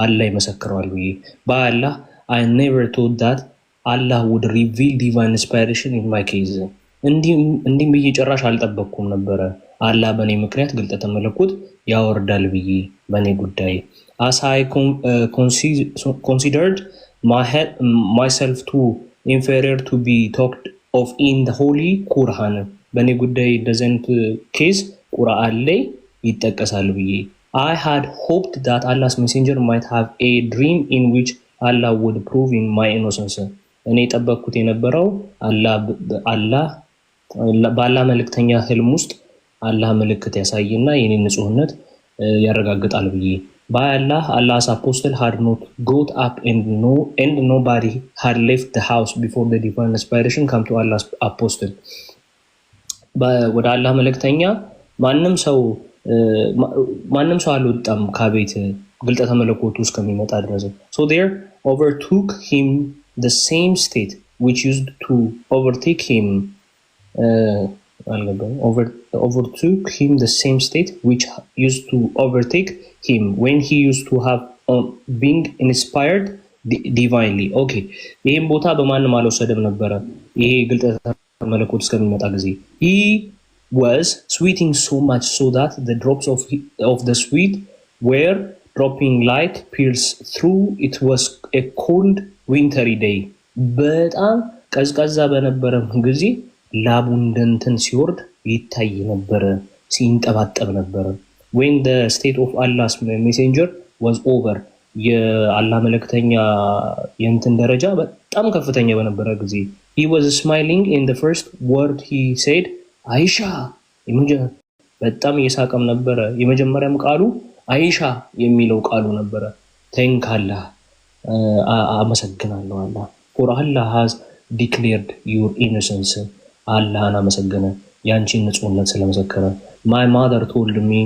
አላህ ይመሰክረዋል ብዬ በአላህ I never thought that Allah would reveal divine inspiration in my case. እንዲህ ብዬ ጭራሽ አልጠበቅኩም ነበረ አላህ በእኔ ምክንያት ግልጠተ መለኮት ያወርዳል ብዬ በእኔ ጉዳይ as I considered myself too inferior to be talked of in the holy Quran. በእኔ ጉዳይ doesn't case ቁርአን ላይ ይጠቀሳል ብዬ I had hoped that Allah's messenger might have a dream in which Allah would prove in my innocence. እኔ ጠበቅኩት የነበረው አላህ በአላህ መልእክተኛ ህልም ውስጥ አላህ ምልክት ያሳይና የኔን ንጹህነት ያረጋግጣል ብዬ by Allah's apostle had not got up and nobody had left the house before the divine inspiration come to Allah's apostle. ወደ አላህ መልእክተኛ ማንም ሰው አልወጣም ከቤት ግልጠተ መለኮቱ እስከሚመጣ ድረስ so there overtook him the same state which used to overtake him overtook him the same state which used to overtake him when he used to have being inspired divinely. Okay, ይሄን ቦታ በማንም አልወሰደም ነበረ ይሄ ግልጠተ መለኮት እስከሚመጣ ጊዜ he was sweating so much so that the drops of the sweat were dropping like pearls through. It was a cold wintry day. በጣም ቀዝቃዛ በነበረ ጊዜ ላቡ እንደንትን ሲወርድ ይታይ ነበር ሲንጠባጠብ ነበር when the state of Allah's messenger was over. የአላህ መልእክተኛ የእንትን ደረጃ በጣም ከፍተኛ በነበረ ጊዜ he was smiling in the first word he said አይሻ በጣም እየሳቀም ነበረ የመጀመሪያም ቃሉ አይሻ የሚለው ቃሉ ነበረ thank Allah አመሰግናለሁ አላህ for Allah has declared your innocence. አላህን አመሰገነ ያንቺን ንጹህነት ስለመሰከረ my mother told me